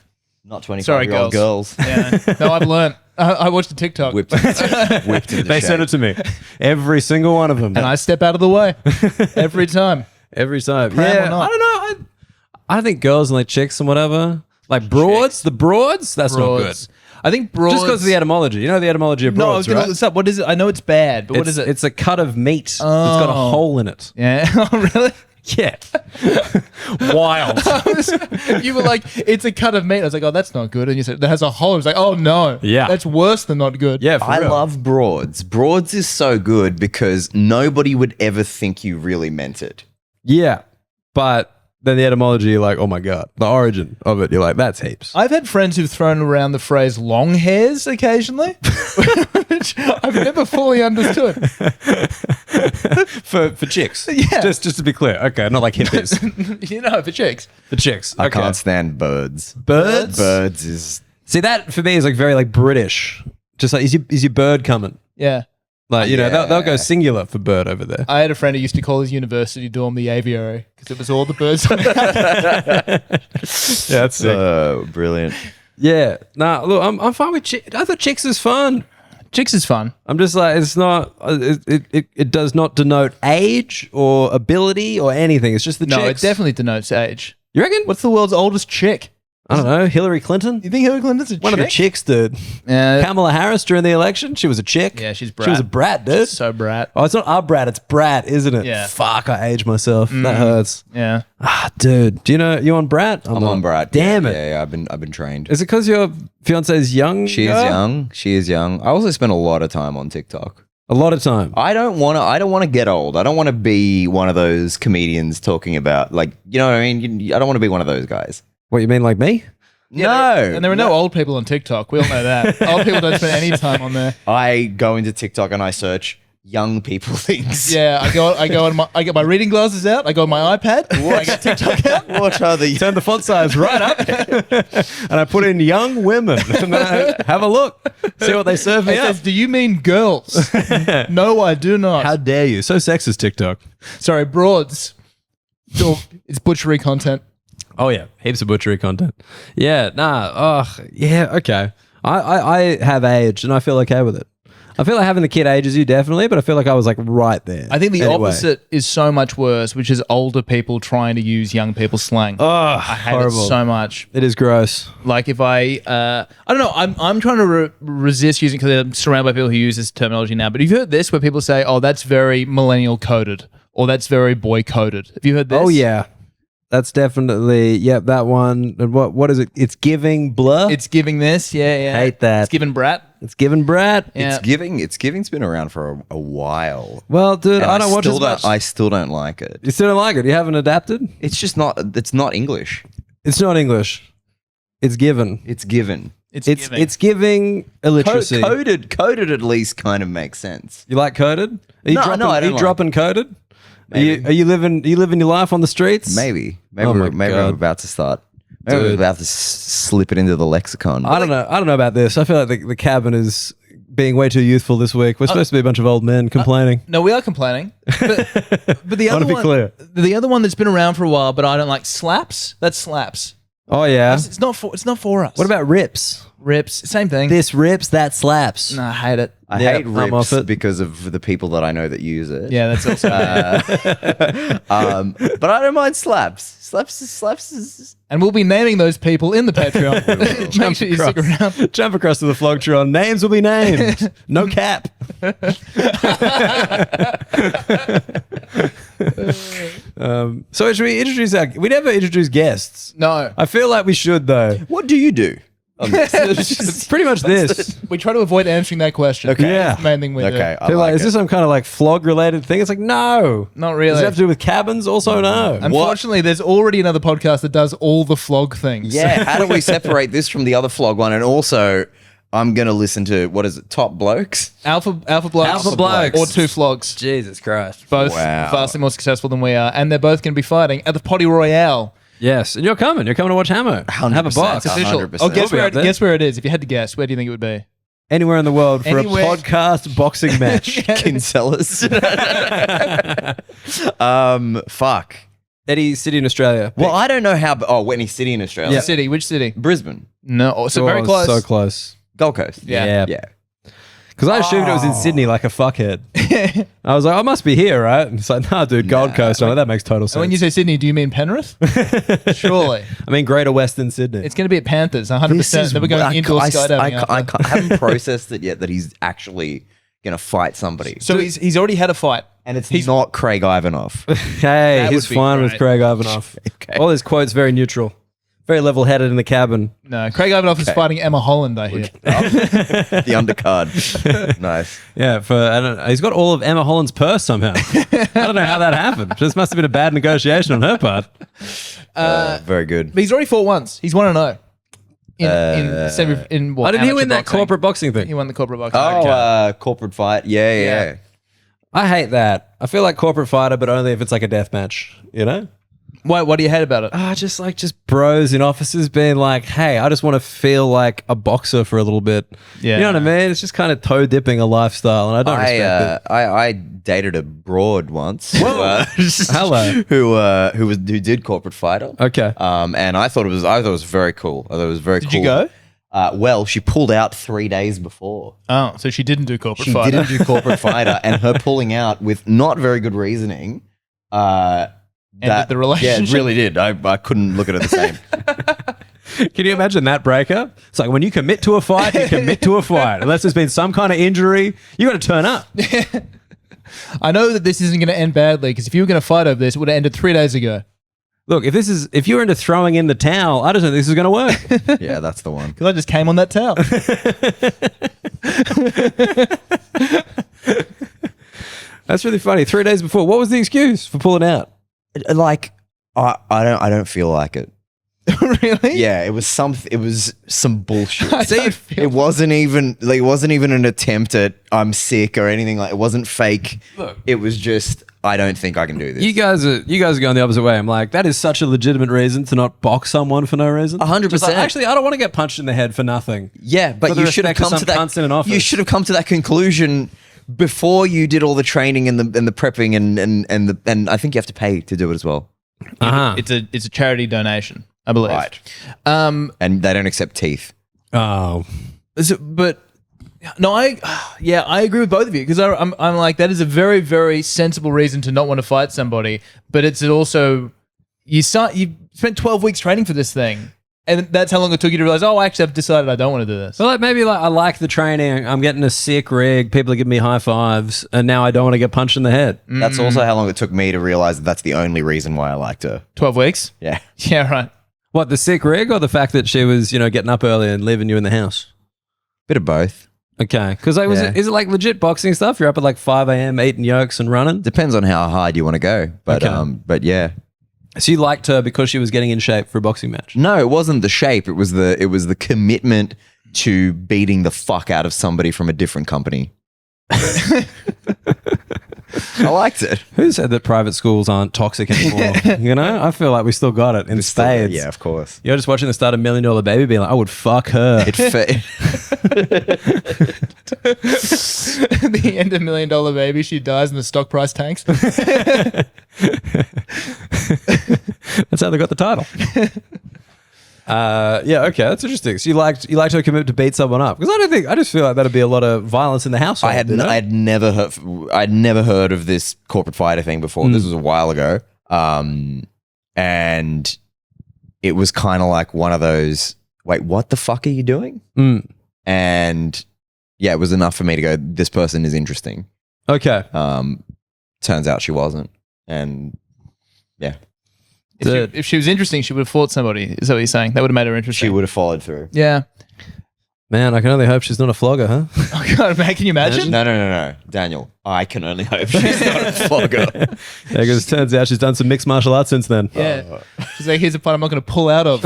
Speaker 3: not 25
Speaker 2: Sorry,
Speaker 3: year old girls.
Speaker 2: Yeah. No, I've learned. I watched a TikTok
Speaker 3: Whipped into
Speaker 1: They send it to me. Every single one of them.
Speaker 2: and I step out of the way every time.
Speaker 1: Every time.
Speaker 2: Pram or
Speaker 1: Yeah,
Speaker 2: not?
Speaker 1: I don't know. I think girls and like chicks and whatever. Like broads, the broads, that's not good.
Speaker 2: Broads. I think broads.
Speaker 1: Just because of the etymology. You know the etymology of
Speaker 2: No, I was
Speaker 1: broads,
Speaker 2: going to
Speaker 1: right?
Speaker 2: look this up. What is it? I know it's bad, but what is it?
Speaker 1: It's a cut of meat that's got a
Speaker 2: Oh.
Speaker 1: hole in it.
Speaker 2: Yeah. Oh, really?
Speaker 1: Yeah. Wild.
Speaker 2: You were like, it's a cut of meat. I was like, oh, that's not good. And you said, that has a hole. I was like, oh, no.
Speaker 1: Yeah.
Speaker 2: That's worse than not good.
Speaker 1: Yeah, for
Speaker 3: I
Speaker 1: real.
Speaker 3: love broads. Broads is so good because nobody would ever think you really meant it.
Speaker 1: Yeah. But then the etymology, you're like, oh my God. The origin of it, you're like, that's heaps.
Speaker 2: I've had friends who've thrown around the phrase long hairs occasionally, which I've never fully understood.
Speaker 1: for chicks.
Speaker 2: Yeah.
Speaker 1: Just to be clear. Okay, not like hippies.
Speaker 2: You know, for chicks.
Speaker 1: For chicks.
Speaker 3: I
Speaker 1: Okay.
Speaker 3: can't stand birds.
Speaker 1: Birds?
Speaker 3: Birds is
Speaker 1: See, that for me is like very like British. Just like, is your bird coming?
Speaker 2: Yeah.
Speaker 1: Like, you know, they'll go
Speaker 3: Yeah.
Speaker 1: singular for bird over there.
Speaker 2: I had a friend who used to call his university dorm the aviary because it was all the birds.
Speaker 1: Yeah, that's sick.
Speaker 3: Brilliant.
Speaker 1: Yeah. Nah, look, I'm fine with chicks. I thought chicks is fun.
Speaker 2: Chicks is fun.
Speaker 1: I'm just like, it's not, it does not denote age or ability or anything. It's just the
Speaker 2: No,
Speaker 1: chicks.
Speaker 2: it definitely denotes age.
Speaker 1: You reckon?
Speaker 2: What's the world's oldest chick?
Speaker 1: I don't know. Hillary Clinton?
Speaker 2: You think Hillary Clinton's a chick?
Speaker 1: One of the chicks, dude. Kamala Harris during the election, she was a chick.
Speaker 2: Yeah, she's
Speaker 1: She was a
Speaker 2: brat.
Speaker 1: brat, dude.
Speaker 2: So brat.
Speaker 1: Oh, it's not a brat, it's brat, isn't it?
Speaker 2: Yeah.
Speaker 1: Fuck, I aged myself. That hurts.
Speaker 2: Yeah.
Speaker 1: Ah, dude. Do you know you on brat?
Speaker 3: I'm on Brad.
Speaker 1: Damn it.
Speaker 3: Yeah, I've been trained.
Speaker 1: Is it because your fiance is young?
Speaker 3: She is young. She is young. I also spend a lot of time on TikTok.
Speaker 1: A lot of time.
Speaker 3: I don't want to get old. I don't want to be one of those comedians talking about, like, you know what I mean? I don't want to be one of those guys.
Speaker 1: What, you mean like me?
Speaker 3: No.
Speaker 2: And there are no old people on TikTok. We all know that. Old people don't spend any time on there.
Speaker 3: I go into TikTok and I search young people things.
Speaker 2: Yeah, I get my reading glasses out. I go on my iPad. I get TikTok out.
Speaker 3: What are the
Speaker 1: Turn the font size right up. And I put in young women. And then I have a look. See what they serve me
Speaker 2: It
Speaker 1: up.
Speaker 2: says, "Do you mean girls?" No, I do not.
Speaker 1: How dare you? So sexist, TikTok.
Speaker 2: Sorry, broads. It's butchery content.
Speaker 1: Oh yeah, heaps of butchery content. Yeah, nah. Oh, yeah. Okay. I have aged and I feel okay with it. I feel like having a kid ages you definitely, but I feel like I was like right there.
Speaker 2: I think the
Speaker 1: Anyway.
Speaker 2: opposite is so much worse, which is older people trying to use young people's slang.
Speaker 1: Oh,
Speaker 2: I hate
Speaker 1: horrible.
Speaker 2: it so much.
Speaker 1: It is gross.
Speaker 2: Like if I don't know, I'm trying to resist using because I'm surrounded by people who use this terminology now. But have you heard this where people say, "Oh, that's very millennial coded," or "That's very boy coded"? Have you heard this?
Speaker 1: Oh yeah, that's definitely that one. And what is it? It's giving blur.
Speaker 2: It's giving this. Yeah.
Speaker 1: Hate that.
Speaker 2: It's giving brat.
Speaker 1: It's giving brat.
Speaker 2: Yeah.
Speaker 3: It's giving's been around for a while.
Speaker 1: Well, dude,
Speaker 3: And
Speaker 1: I don't watch
Speaker 3: still
Speaker 1: as much.
Speaker 3: I still don't like it.
Speaker 1: You still don't like it? You haven't adapted?
Speaker 3: It's just not. It's not English.
Speaker 1: It's not English. It's given.
Speaker 3: It's given.
Speaker 1: It's giving illiteracy.
Speaker 3: Coded at least kind of makes sense.
Speaker 1: You like coded? Are you
Speaker 3: No,
Speaker 1: dropping,
Speaker 3: no, I
Speaker 1: are
Speaker 3: don't
Speaker 1: you
Speaker 3: like
Speaker 1: dropping coded?
Speaker 3: Maybe.
Speaker 1: Are you living your life on the streets?
Speaker 3: Maybe
Speaker 1: Oh my
Speaker 3: I'm
Speaker 1: God.
Speaker 3: about to start. Maybe
Speaker 1: Dude.
Speaker 3: I'm about to slip it into the lexicon.
Speaker 1: I don't know about this. I feel like the cabin is being way too youthful this week. We're supposed to be a bunch of old men complaining.
Speaker 2: No, we are complaining. But the
Speaker 1: I wanna
Speaker 2: other
Speaker 1: be
Speaker 2: one,
Speaker 1: clear.
Speaker 2: the other one that's been around for a while, but I don't like slaps. That's slaps.
Speaker 1: Oh yeah.
Speaker 2: It's not for us.
Speaker 1: What about rips?
Speaker 2: rips? Same thing.
Speaker 1: This rips, that slaps.
Speaker 2: No, I hate it.
Speaker 3: I
Speaker 1: Yeah,
Speaker 3: hate
Speaker 1: I'm off
Speaker 3: rips
Speaker 1: it.
Speaker 3: because of the people that I know that use it.
Speaker 2: Yeah, that's also.
Speaker 3: But I don't mind slaps. Slaps is
Speaker 2: And we'll be naming those people in the Patreon. Make sure you stick around.
Speaker 1: Jump across to the Flogtron. Names will be named. No cap. So should we introduce we never introduce guests.
Speaker 2: No,
Speaker 1: I feel like we should though.
Speaker 3: What do you do? on this?
Speaker 1: It's pretty much this.
Speaker 2: we try to avoid answering that question.
Speaker 3: Okay.
Speaker 1: Yeah.
Speaker 2: That's the main thing we do.
Speaker 3: Okay, I
Speaker 1: Feel like,
Speaker 3: like
Speaker 1: is this
Speaker 3: it.
Speaker 1: some kind of like flog related thing? It's like, no.
Speaker 2: Not
Speaker 1: Does
Speaker 2: really.
Speaker 1: it have to do with cabins? Also, no.
Speaker 2: Unfortunately, there's already another podcast that does all the flog things.
Speaker 3: Yeah, how do we separate this from the other flog one? And also, I'm gonna listen to what is it? Top Blokes.
Speaker 2: Alpha Blokes.
Speaker 1: Alpha Blokes.
Speaker 2: Or two flogs.
Speaker 1: Jesus Christ.
Speaker 2: Both
Speaker 3: Wow.
Speaker 2: vastly more successful than we are. And they're both going to be fighting at the Potty Royale.
Speaker 1: Yes, and you're coming. You're coming to watch Hammer. Have a
Speaker 3: 100%.
Speaker 1: box.
Speaker 2: It's official.
Speaker 3: 100%.
Speaker 2: Oh, guess
Speaker 1: We'll be
Speaker 2: where,
Speaker 1: up there.
Speaker 2: guess where it is. If you had to guess, where do you think it would be?
Speaker 1: Anywhere in the world for
Speaker 2: Anywhere.
Speaker 1: a podcast boxing match.
Speaker 3: Kinsellas. Fuck.
Speaker 1: Eddie City in Australia.
Speaker 3: Well, I don't know how. Oh, Whitney City in Australia.
Speaker 1: Yeah.
Speaker 2: City. Which city?
Speaker 3: Brisbane.
Speaker 2: No. Oh, so very
Speaker 1: Oh,
Speaker 2: close.
Speaker 1: So close.
Speaker 3: Gold Coast.
Speaker 2: Yeah.
Speaker 3: Yeah.
Speaker 1: Because I assumed it was in Sydney like a fuckhead. I was like, I must be here, right? And it's like, nah, dude, Gold Coast. I'm like, that makes total sense.
Speaker 2: And when you say Sydney, do you mean Penrith? Surely.
Speaker 1: I mean, Greater Western Sydney.
Speaker 2: It's going to be at Panthers, 100%. Then we're going indoor skydiving. after.
Speaker 3: I haven't processed it yet that he's actually going to fight somebody.
Speaker 2: So he's already had a fight.
Speaker 3: And it's not Craig Ivanov.
Speaker 1: Hey,
Speaker 2: That
Speaker 1: he's
Speaker 2: would be
Speaker 1: fine with
Speaker 2: great.
Speaker 1: Craig Ivanov.
Speaker 3: Okay.
Speaker 1: All his quotes very neutral. Very level-headed in the cabin.
Speaker 2: No, Craig Ivanov is fighting Emma Holland, I hear.
Speaker 3: The undercard. Nice.
Speaker 1: Yeah, I don't know. He's got all of Emma Holland's purse somehow. I don't know how that happened. This must have been a bad negotiation on her part.
Speaker 3: Very good.
Speaker 2: But he's already fought once. He's 1-0. In what?
Speaker 1: Didn't he
Speaker 2: amateur
Speaker 1: win that
Speaker 2: boxing.
Speaker 1: corporate boxing thing?
Speaker 2: He won the corporate boxing.
Speaker 3: Oh, corporate fight. Yeah.
Speaker 1: I hate that. I feel like corporate fighter, but only if it's like a death match, you know?
Speaker 2: What do you hate about it?
Speaker 1: Just bros in offices being like, hey, I just want to feel like a boxer for a little bit.
Speaker 2: Yeah.
Speaker 1: You know what I mean? It's just kind of toe dipping a lifestyle, and I don't respect it.
Speaker 3: I dated a broad once.
Speaker 1: Hello.
Speaker 3: Who did corporate fighter.
Speaker 1: Okay.
Speaker 3: And I thought it was very cool. I thought it was very cool.
Speaker 2: Did you go?
Speaker 3: Well, she pulled out 3 days before.
Speaker 2: Oh, so she didn't do corporate
Speaker 3: She
Speaker 2: fighter.
Speaker 3: didn't do corporate fighter, and her pulling out with not very good reasoning.
Speaker 2: Ended the relationship.
Speaker 3: Yeah, it really did. I couldn't look at it the same.
Speaker 1: Can you imagine that breakup? It's like when you commit to a fight, you commit to a fight. Unless there's been some kind of injury, you got to turn up.
Speaker 2: I know that this isn't going to end badly because if you were going to fight over this, it would have ended 3 days ago.
Speaker 1: Look, if you're into throwing in the towel, I don't think this is going to work.
Speaker 3: Yeah, that's the one.
Speaker 2: Because I just came on that towel.
Speaker 3: That's really funny. 3 days before, what was the excuse for pulling out? Like, I don't feel like it.
Speaker 2: Really?
Speaker 3: Yeah, it was some bullshit.
Speaker 2: I don't feel
Speaker 3: It wasn't even an attempt at I'm sick or anything like. It wasn't fake.
Speaker 1: Look.
Speaker 3: It was just I don't think I can do this.
Speaker 1: You guys are going the opposite way. I'm like, that is such a legitimate reason to not box someone for no reason.
Speaker 3: 100%.
Speaker 1: Just like, actually, I don't want to get punched in the head for nothing.
Speaker 3: Yeah,
Speaker 1: For
Speaker 3: but
Speaker 1: the
Speaker 3: you should have
Speaker 1: respect of
Speaker 3: come
Speaker 1: some
Speaker 3: to that.
Speaker 1: cunts in an office.
Speaker 3: You should have come to that conclusion before you did all the training and the prepping and I think you have to pay to do it as well.
Speaker 1: Uh-huh.
Speaker 2: It's a charity donation, I believe.
Speaker 3: Right. And they don't accept teeth.
Speaker 1: Oh.
Speaker 2: But no, I agree with both of you because I'm like that is a very, very sensible reason to not want to fight somebody. But it's also you spent 12 weeks training for this thing, and that's how long it took you to realize. Oh, actually, I've decided I don't want to do this.
Speaker 1: Well, I like the training. I'm getting a sick rig. People are giving me high fives, and now I don't want to get punched in the head.
Speaker 3: That's also how long it took me to realize that that's the only reason why I liked her.
Speaker 2: 12 weeks.
Speaker 3: Yeah.
Speaker 2: Yeah, right.
Speaker 1: What, the sick rig or the fact that she was, getting up early and leaving you in the house?
Speaker 3: Bit of both.
Speaker 1: Okay. Because
Speaker 3: Yeah.
Speaker 1: is it like legit boxing stuff? You're up at like 5 a.m. eating yolks and running?
Speaker 3: Depends on how hard you want to go. But
Speaker 1: Okay.
Speaker 3: but yeah.
Speaker 1: So you liked her because she was getting in shape for a boxing match?
Speaker 3: No, it wasn't the shape. It was the commitment to beating the fuck out of somebody from a different company. I liked it.
Speaker 1: Who said that private schools aren't toxic anymore? I feel like we still got it in spades.
Speaker 3: Yeah, of course.
Speaker 1: You're just watching the start of $1 Million Baby being like, I would fuck her.
Speaker 2: The end of $1 Million Baby, she dies and the stock price tanks.
Speaker 1: That's how they got the title. Yeah, okay, that's interesting. So you liked her commit to beat someone up because I just feel like that'd be a lot of violence in the household.
Speaker 3: I'd never heard of this corporate fighter thing before. This was a while ago, and it was kind of like one of those. Wait, what the fuck are you doing? And yeah, it was enough for me to go, this person is interesting.
Speaker 1: Okay.
Speaker 3: Turns out she wasn't, and yeah.
Speaker 2: If she was interesting, she would have fought somebody. Is that what you're saying? That would have made her interesting.
Speaker 3: She would have followed through.
Speaker 2: Yeah.
Speaker 1: Man, I can only hope she's not a flogger, huh?
Speaker 2: Oh God, man, can you imagine?
Speaker 3: No. Daniel, I can only hope she's not a flogger.
Speaker 1: Yeah, because it turns out she's done some mixed martial arts since then.
Speaker 2: Yeah. She's like, here's a fight I'm not going to pull out of.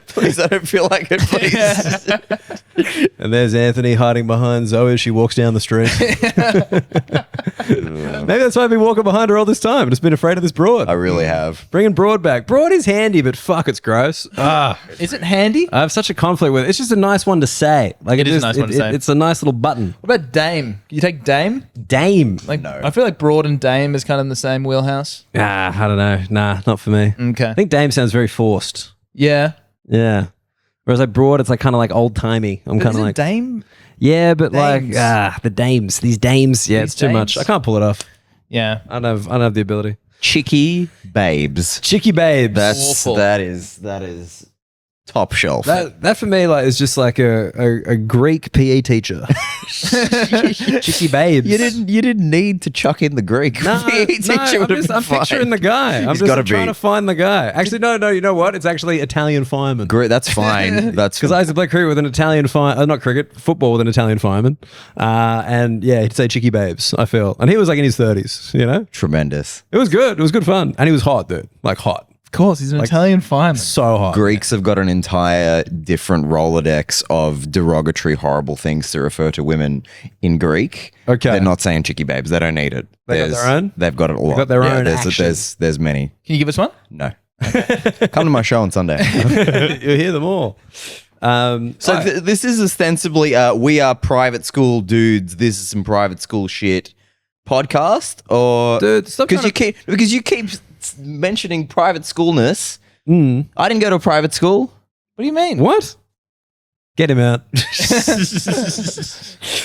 Speaker 3: Please, I don't feel like it, please.
Speaker 1: And there's Anthony hiding behind Zoe as she walks down the street. Maybe that's why I've been walking behind her all this time. I've just been afraid of this broad.
Speaker 3: I really have.
Speaker 1: Bringing Broad back. Broad is handy, but fuck, it's gross.
Speaker 2: Is it handy?
Speaker 1: I have such a conflict with it. It's just a nice one to say. Like
Speaker 2: It is a nice one to say.
Speaker 1: It's a nice little button.
Speaker 2: What about Dame? Can you take Dame?
Speaker 1: Dame.
Speaker 2: Like,
Speaker 3: No.
Speaker 2: I feel like Broad and Dame is kind of in the same wheelhouse.
Speaker 1: I don't know. Nah, not for me.
Speaker 2: Okay.
Speaker 1: I think Dame sounds very forced.
Speaker 2: Yeah.
Speaker 1: Yeah. Whereas like Broad, it's like kind of like old timey. I'm kind of like
Speaker 2: Dame?
Speaker 1: yeah, but
Speaker 2: Dames.
Speaker 1: like the dames, these dames. Yeah,
Speaker 2: These
Speaker 1: it's too much.
Speaker 2: dames.
Speaker 1: I can't pull it off.
Speaker 2: Yeah.
Speaker 1: I don't have the ability.
Speaker 3: Chicky babes.
Speaker 1: Chicky babes.
Speaker 2: Awful.
Speaker 3: That is top shelf.
Speaker 1: That for me like is just like a Greek PE teacher. Chicky babes.
Speaker 3: You didn't need to chuck in the Greek.
Speaker 1: No,
Speaker 3: PE teacher would have been
Speaker 1: I'm
Speaker 3: fine.
Speaker 1: picturing the guy. I'm
Speaker 3: He's
Speaker 1: just
Speaker 3: gotta
Speaker 1: trying
Speaker 3: be.
Speaker 1: to find the guy. Actually, no. You know what? It's actually Italian fireman.
Speaker 3: Great, that's fine. That's
Speaker 1: Because I used to play cricket with an Italian not cricket, football with an Italian fireman. And yeah, he'd say Chicky babes, I feel. And he was like in his 30s,
Speaker 3: tremendous.
Speaker 1: It was good. It was good fun. And he was hot, dude. Like hot.
Speaker 2: course, he's an Italian fireman.
Speaker 1: So hot.
Speaker 3: Greeks have got an entire different Rolodex of derogatory, horrible things to refer to women in Greek.
Speaker 1: Okay.
Speaker 3: They're not saying chicky babes. They don't need it.
Speaker 1: They got their own?
Speaker 3: They've got it a lot.
Speaker 1: got their own
Speaker 3: there's,
Speaker 1: action.
Speaker 3: there's many.
Speaker 2: Can you give us one?
Speaker 3: No. Come to my show on Sunday.
Speaker 1: You hear them all.
Speaker 3: So this is ostensibly we are private school dudes. This is some private school shit podcast, or
Speaker 1: Dude, stop
Speaker 3: because
Speaker 1: trying
Speaker 3: you keep mentioning private schoolness. I didn't go to a private school.
Speaker 2: What do you mean?
Speaker 1: What? Get him out.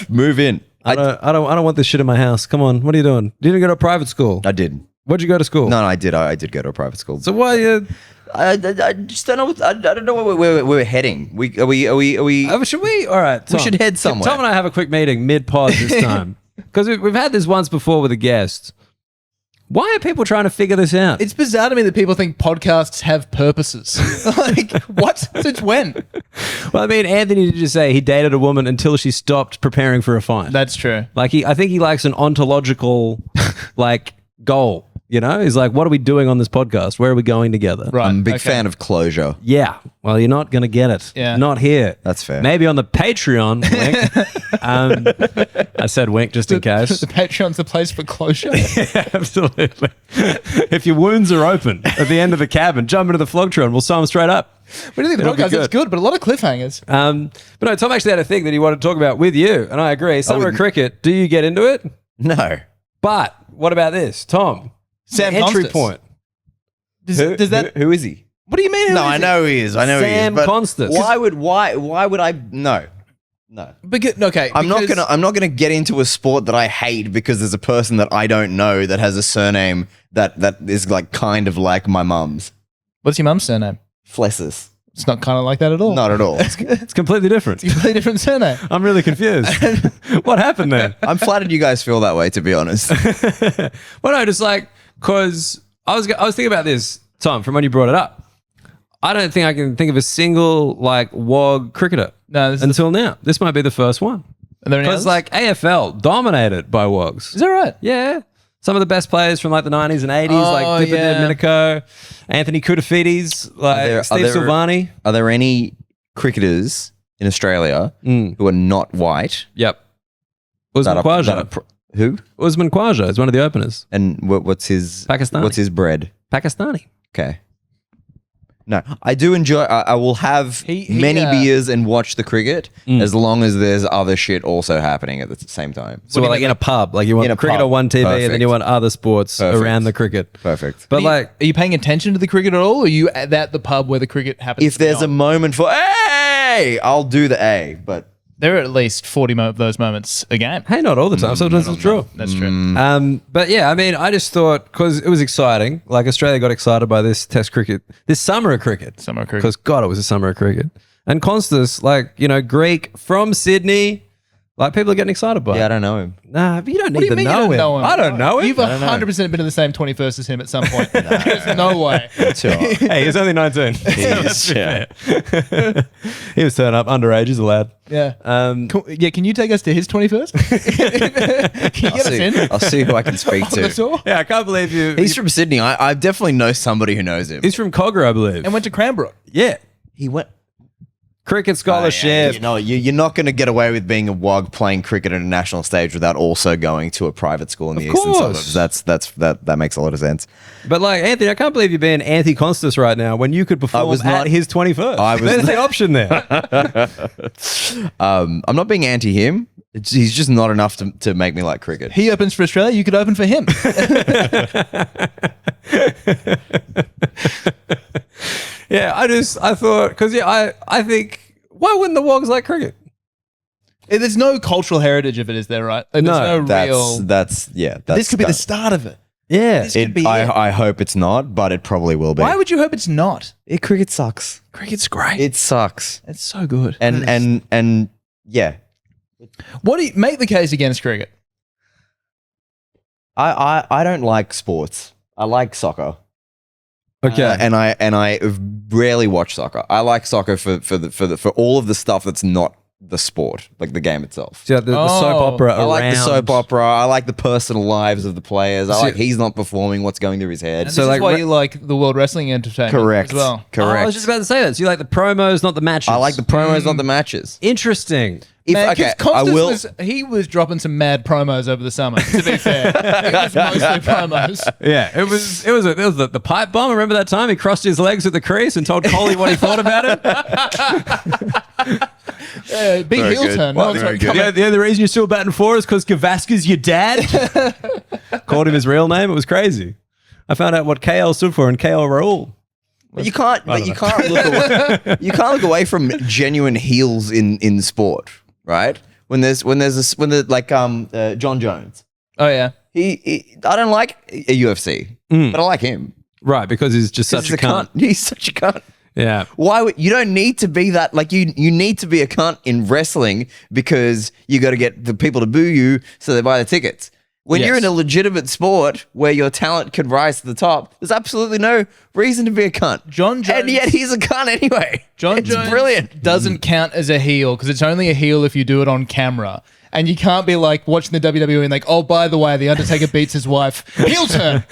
Speaker 3: Move in.
Speaker 1: I don't want this shit in my house. Come on. What are you doing? You didn't go to a private school.
Speaker 3: I did.
Speaker 1: Where'd you go to school?
Speaker 3: No, I did. I did go to a private school.
Speaker 1: So why you?
Speaker 3: I just don't know. I don't know where we're heading. Are we?
Speaker 1: Should we? All right.
Speaker 3: We should head somewhere.
Speaker 1: Tom and I have a quick meeting mid-pod this time because we've had this once before with a guest. Why are people trying to figure this out?
Speaker 2: It's bizarre to me that people think podcasts have purposes. Like, what? Since when?
Speaker 1: Well, I mean, Anthony did just say he dated a woman until she stopped preparing for a fight.
Speaker 2: That's true.
Speaker 1: Like I think he likes an ontological, like goal. You know, he's like, what are we doing on this podcast? Where are we going together?
Speaker 2: Right.
Speaker 3: I'm a big
Speaker 2: okay.
Speaker 3: fan of closure.
Speaker 1: Yeah. Well, you're not going to get it.
Speaker 2: Yeah.
Speaker 1: Not here.
Speaker 3: That's fair.
Speaker 1: Maybe on the Patreon. Wink. I said wink just in case.
Speaker 2: The Patreon's the place for closure.
Speaker 1: Yeah, absolutely. If your wounds are open at the end of the cabin, jump into the Flogtron. We'll sew them straight up.
Speaker 2: What do you think of
Speaker 1: It'll
Speaker 2: the
Speaker 1: be
Speaker 2: podcast?
Speaker 1: good.
Speaker 2: It's good, but a lot of cliffhangers.
Speaker 1: But no, Tom actually had a thing that he wanted to talk about with you, and I agree. Summer cricket. Do you get into it?
Speaker 3: No.
Speaker 1: But what about this, Tom?
Speaker 2: Sam
Speaker 1: The entry
Speaker 2: Constas.
Speaker 1: point.
Speaker 2: Does that?
Speaker 3: Who is he?
Speaker 2: What do you mean?
Speaker 3: No, I know who he is. I know
Speaker 1: Sam
Speaker 3: who he is. But
Speaker 1: Constas.
Speaker 3: why would I? No.
Speaker 2: Because, okay,
Speaker 3: I'm not gonna get into a sport that I hate because there's a person that I don't know that has a surname that is like kind of like my mum's.
Speaker 2: What's your mum's surname?
Speaker 3: Flesses.
Speaker 2: It's not kind of like that at all.
Speaker 3: Not at all.
Speaker 1: It's completely different.
Speaker 2: It's a completely different surname.
Speaker 1: I'm really confused. What happened there?
Speaker 3: I'm flattered you guys feel that way, to be honest.
Speaker 1: Well, no, just like, because I was thinking about this, Tom, from when you brought it up. I don't think I can think of a single, like, WOG cricketer
Speaker 2: No, this is
Speaker 1: until now. This might be the first one.
Speaker 2: Are there any
Speaker 1: Because,
Speaker 2: others?
Speaker 1: like, AFL dominated by WOGs.
Speaker 2: Is that right?
Speaker 1: Yeah. Some of the best players from, like, the 90s and 80s,
Speaker 2: Oh,
Speaker 1: like Dipper
Speaker 2: yeah.
Speaker 1: Domenico, Anthony Koutafidis, like Steve Silvani.
Speaker 3: Are there any cricketers in Australia who are not white?
Speaker 1: Yep. Usman Khawaja.
Speaker 3: Who?
Speaker 1: Usman Khawaja is one of the openers.
Speaker 3: And what's his
Speaker 1: Pakistani.
Speaker 3: What's his bread?
Speaker 1: Pakistani.
Speaker 3: Okay. No, I do enjoy. I will have
Speaker 2: He,
Speaker 3: many beers and watch the cricket as long as there's other shit also happening at the same time.
Speaker 1: So like in a pub, like you want
Speaker 3: In a
Speaker 1: cricket
Speaker 3: pub.
Speaker 1: on one TV and then
Speaker 3: Perfect.
Speaker 1: you want other sports
Speaker 3: Perfect.
Speaker 1: around the cricket.
Speaker 3: Perfect.
Speaker 1: But like,
Speaker 2: are you paying attention to the cricket at all? Or are you at the pub where the cricket happens?
Speaker 3: If
Speaker 2: to be
Speaker 3: there's a
Speaker 2: on?
Speaker 3: moment for A, I'll do the A. But
Speaker 2: there are at least 40 of those moments a game.
Speaker 1: hey, not all the time. Sometimes it's true.
Speaker 2: That's true.
Speaker 1: But yeah, I mean, I just thought because it was exciting. Like Australia got excited by this Test cricket, this summer of cricket.
Speaker 2: Summer of cricket.
Speaker 1: Because God, it was a summer of cricket. And Constas, like Greek from Sydney, like people are getting excited by.
Speaker 3: yeah, I
Speaker 1: it.
Speaker 3: don't know him.
Speaker 1: Nah, but you don't
Speaker 2: What
Speaker 1: need
Speaker 2: do you
Speaker 1: to
Speaker 2: mean you
Speaker 1: know
Speaker 2: don't
Speaker 1: him.
Speaker 2: know him?
Speaker 1: I don't know him.
Speaker 2: You've 100% been to the same 21st as him at some point. There's no way.
Speaker 3: Too hard.
Speaker 1: Hey, he's only 19.
Speaker 3: He's- yeah.
Speaker 1: He was turning up underage. He's allowed.
Speaker 2: Yeah.
Speaker 1: Um,
Speaker 2: Can you take us to his 21st? Can you get us in?
Speaker 3: I'll see who I can speak
Speaker 2: On the
Speaker 3: to.
Speaker 2: tour?
Speaker 1: yeah, I can't believe you.
Speaker 3: He's from Sydney. I definitely know somebody who knows him.
Speaker 1: He's from Cogra, I believe.
Speaker 2: And went to Cranbrook.
Speaker 1: Yeah.
Speaker 3: He went.
Speaker 1: Cricket
Speaker 3: Yeah,
Speaker 1: scholarship.
Speaker 3: you know, you're not going to get away with being a WOG playing cricket at a national stage without also going to a private school in the eastern
Speaker 1: course.
Speaker 3: suburbs. That makes a lot of sense.
Speaker 1: But like Anthony, I can't believe you're being anti-Constas right now when you could perform
Speaker 3: was
Speaker 1: at
Speaker 3: not-
Speaker 1: his 21st.
Speaker 3: I was
Speaker 1: There's
Speaker 3: not-
Speaker 1: the option there.
Speaker 3: I'm not being anti him. He's just not enough to make me like cricket.
Speaker 2: He opens for Australia. You could open for him.
Speaker 1: Yeah, I thought because I think why wouldn't the Wogs like cricket?
Speaker 2: There's no cultural heritage if it is there, right? Like, there's no real.
Speaker 3: That's
Speaker 2: This could be the start of it.
Speaker 1: Yeah,
Speaker 2: This could be it.
Speaker 3: I hope it's not, but it probably will be.
Speaker 2: Why would you hope it's not?
Speaker 3: Cricket sucks?
Speaker 2: Cricket's great.
Speaker 3: It sucks.
Speaker 2: It's so good.
Speaker 3: And yeah,
Speaker 2: What do you make the case against cricket?
Speaker 3: I don't like sports. I like soccer.
Speaker 1: okay.
Speaker 3: And I rarely watch soccer. I like soccer for all of the stuff that's not the sport, like the game itself.
Speaker 1: So the soap opera
Speaker 3: I like the
Speaker 1: around-
Speaker 3: soap opera. I like the personal lives of the players. I like he's not performing what's going through his head.
Speaker 2: And
Speaker 1: So,
Speaker 2: this
Speaker 1: like,
Speaker 2: is why you like the World Wrestling Entertainment
Speaker 3: Correct.
Speaker 2: as well.
Speaker 3: Correct.
Speaker 1: Oh, I was just about to say that. So you like the promos, not the matches.
Speaker 3: I like the promos, not the matches.
Speaker 1: Interesting.
Speaker 3: If,
Speaker 2: Man,
Speaker 3: okay,
Speaker 2: 'cause
Speaker 3: I
Speaker 2: Costas
Speaker 3: will.
Speaker 2: he was dropping some mad promos over the summer, to be fair. It was mostly promos.
Speaker 1: Yeah, it was the pipe bomb. Remember that time he crossed his legs at the crease and told Coley what he thought about it?
Speaker 2: Yeah, big
Speaker 3: Very
Speaker 2: heel
Speaker 3: good.
Speaker 2: turn.
Speaker 3: Well,
Speaker 2: No one's
Speaker 3: very
Speaker 2: gonna
Speaker 3: good.
Speaker 2: come
Speaker 1: The only reason you're still batting four is because Gavaska's your dad. Called him his real name. It was crazy. I found out what KL stood for, and KL Raul.
Speaker 3: But you can't. But you can't look away. You can't look away from genuine heels in sport, right? When there's like John Jones.
Speaker 2: Oh yeah.
Speaker 3: He I don't like a UFC, but I like him.
Speaker 1: Right, because he's just such
Speaker 3: He's
Speaker 1: a cunt.
Speaker 3: He's such a cunt.
Speaker 1: Yeah.
Speaker 3: Why would you don't need to be that like you need to be a cunt in wrestling because you got to get the people to boo you so they buy the tickets. When you're
Speaker 1: Yes.
Speaker 3: in a legitimate sport where your talent could rise to the top, there's absolutely no reason to be a cunt.
Speaker 2: John Jones-
Speaker 3: and yet he's a cunt anyway.
Speaker 2: John
Speaker 3: It's
Speaker 2: Jones
Speaker 3: brilliant.
Speaker 2: doesn't count as a heel because it's only a heel if you do it on camera. And you can't be like watching the WWE and like, oh, by the way, the Undertaker beats his wife. Heel turn.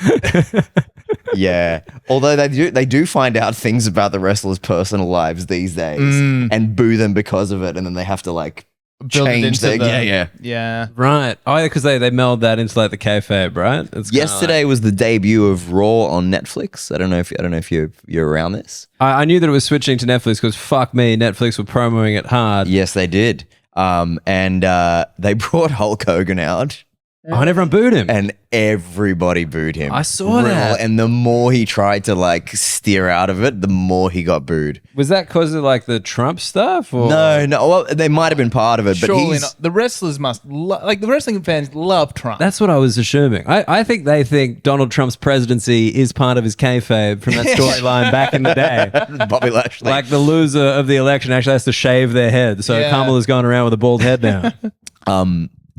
Speaker 3: Yeah. Although they do find out things about the wrestlers' personal lives these days and boo them because of it, and then they have to like
Speaker 2: Build it
Speaker 3: change
Speaker 2: into
Speaker 3: their
Speaker 2: the-
Speaker 3: yeah.
Speaker 2: Yeah.
Speaker 1: Right. Oh, yeah, because they meld that into like the kayfabe, right? It's kinda
Speaker 3: Yesterday was the debut of Raw on Netflix. I don't know if you're around this.
Speaker 1: I knew that it was switching to Netflix because fuck me, Netflix were promoting it hard.
Speaker 3: Yes, they did. And they brought Hulk Hogan out,
Speaker 1: Oh, and everyone booed him.
Speaker 3: and everybody booed him.
Speaker 1: I saw that.
Speaker 3: And the more he tried to like steer out of it, the more he got booed.
Speaker 1: Was that because of like the Trump stuff? Or?
Speaker 3: No. Well, they might have been part of it, but
Speaker 2: Surely
Speaker 3: he's
Speaker 2: not. The wrestlers must like the wrestling fans love Trump.
Speaker 1: That's what I was assuming. I think they think Donald Trump's presidency is part of his kayfabe from that storyline back in the day.
Speaker 3: Bobby Lashley.
Speaker 1: Like the loser of the election actually has to shave their head. So
Speaker 2: Yeah.
Speaker 1: Kamala's going around with a bald head now.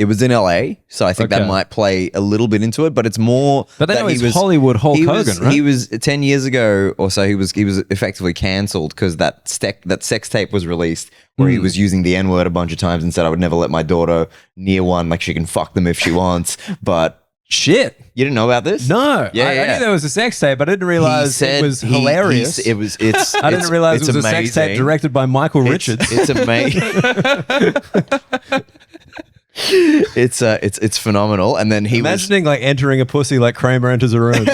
Speaker 3: It was in LA, so I think that
Speaker 1: Okay.
Speaker 3: might play a little bit into it, but it's more.
Speaker 1: But they
Speaker 3: that
Speaker 1: know
Speaker 3: he
Speaker 1: he's
Speaker 3: was
Speaker 1: Hollywood Hulk
Speaker 3: he was-
Speaker 1: Hogan, right?
Speaker 3: He was 10 years ago or so. He was effectively cancelled because that sex tape was released where
Speaker 1: Hmm.
Speaker 3: he was using the N word a bunch of times and said, "I would never let my daughter near one. Like she can fuck them if she wants." But
Speaker 1: Shit.
Speaker 3: you didn't know about this?
Speaker 1: No.
Speaker 3: Yeah,
Speaker 1: I
Speaker 3: yeah.
Speaker 1: knew there was a sex tape, but I didn't
Speaker 3: He
Speaker 1: realize
Speaker 3: said
Speaker 1: it was
Speaker 3: he-
Speaker 1: hilarious.
Speaker 3: It's.
Speaker 1: I didn't realize it was a sex tape
Speaker 3: amazing.
Speaker 1: directed by Michael Richards.
Speaker 3: It's amazing. It's phenomenal. And then he was.
Speaker 1: Imagining like entering a pussy like Kramer enters a room.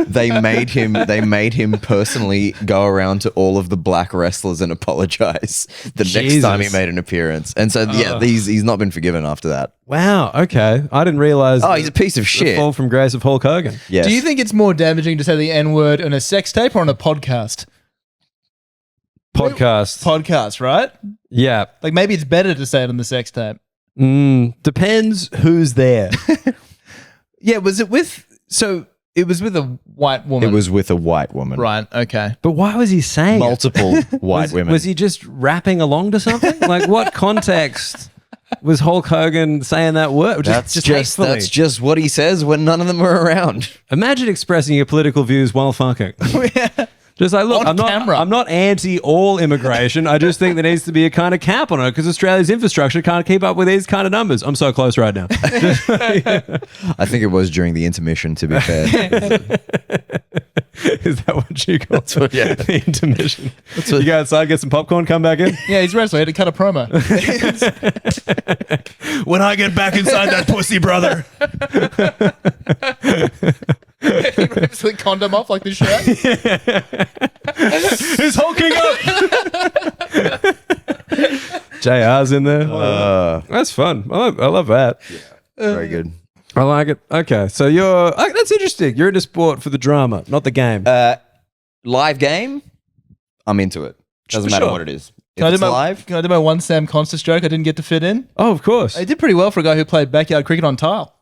Speaker 3: They made him personally go around to all of the black wrestlers and apologize the next time he
Speaker 1: Jesus.
Speaker 3: made an appearance. And so he's not been forgiven after that.
Speaker 1: Wow. Okay. I didn't realize.
Speaker 3: Oh, he's a piece of
Speaker 1: the
Speaker 3: shit.
Speaker 1: fall from grace of Hulk Hogan.
Speaker 3: Yes.
Speaker 2: Do you think it's more damaging to say the N word on a sex tape or on a podcast?
Speaker 1: Podcast.
Speaker 2: Podcast, right?
Speaker 1: Yeah.
Speaker 2: Like maybe it's better to say it on the sex tape.
Speaker 1: Depends who's there.
Speaker 2: Yeah, was it with so it was with a white woman.
Speaker 3: It was with a white woman.
Speaker 2: right, okay.
Speaker 1: But why was he saying it?
Speaker 3: Multiple white women.
Speaker 1: Was he just rapping along to something? Like what context was Hulk Hogan saying that word?
Speaker 3: that's
Speaker 1: hatefully.
Speaker 3: that's just what he says when none of them are around.
Speaker 1: Imagine expressing your political views while fucking. Just like, look,
Speaker 2: On camera.
Speaker 1: I'm not anti all immigration. I just think there needs to be a kind of cap on it because Australia's infrastructure can't keep up with these kind of numbers. I'm so close right now.
Speaker 3: I think it was during the intermission, to be fair.
Speaker 1: Is that what you call it?
Speaker 3: yeah.
Speaker 1: The intermission. You go outside, get some popcorn, come back in.
Speaker 2: Yeah, he's wrestling. He had to cut a promo.
Speaker 1: When I get back inside that pussy, brother.
Speaker 2: He rips the condom off like the shirt.
Speaker 1: He's hulking up. JR's in there. That's fun. I love that.
Speaker 3: Very good.
Speaker 1: I like it. Okay, so you're that's interesting. You're into sport for the drama, not the game.
Speaker 3: Live game, I'm into it. Doesn't matter
Speaker 1: Sure.
Speaker 3: what it is. If
Speaker 2: Can I, do
Speaker 3: it's
Speaker 2: my,
Speaker 3: live,
Speaker 2: can I do my one Sam Constant joke I didn't get to fit in?
Speaker 1: Oh, of course.
Speaker 2: I did pretty well for a guy who played backyard cricket on tile.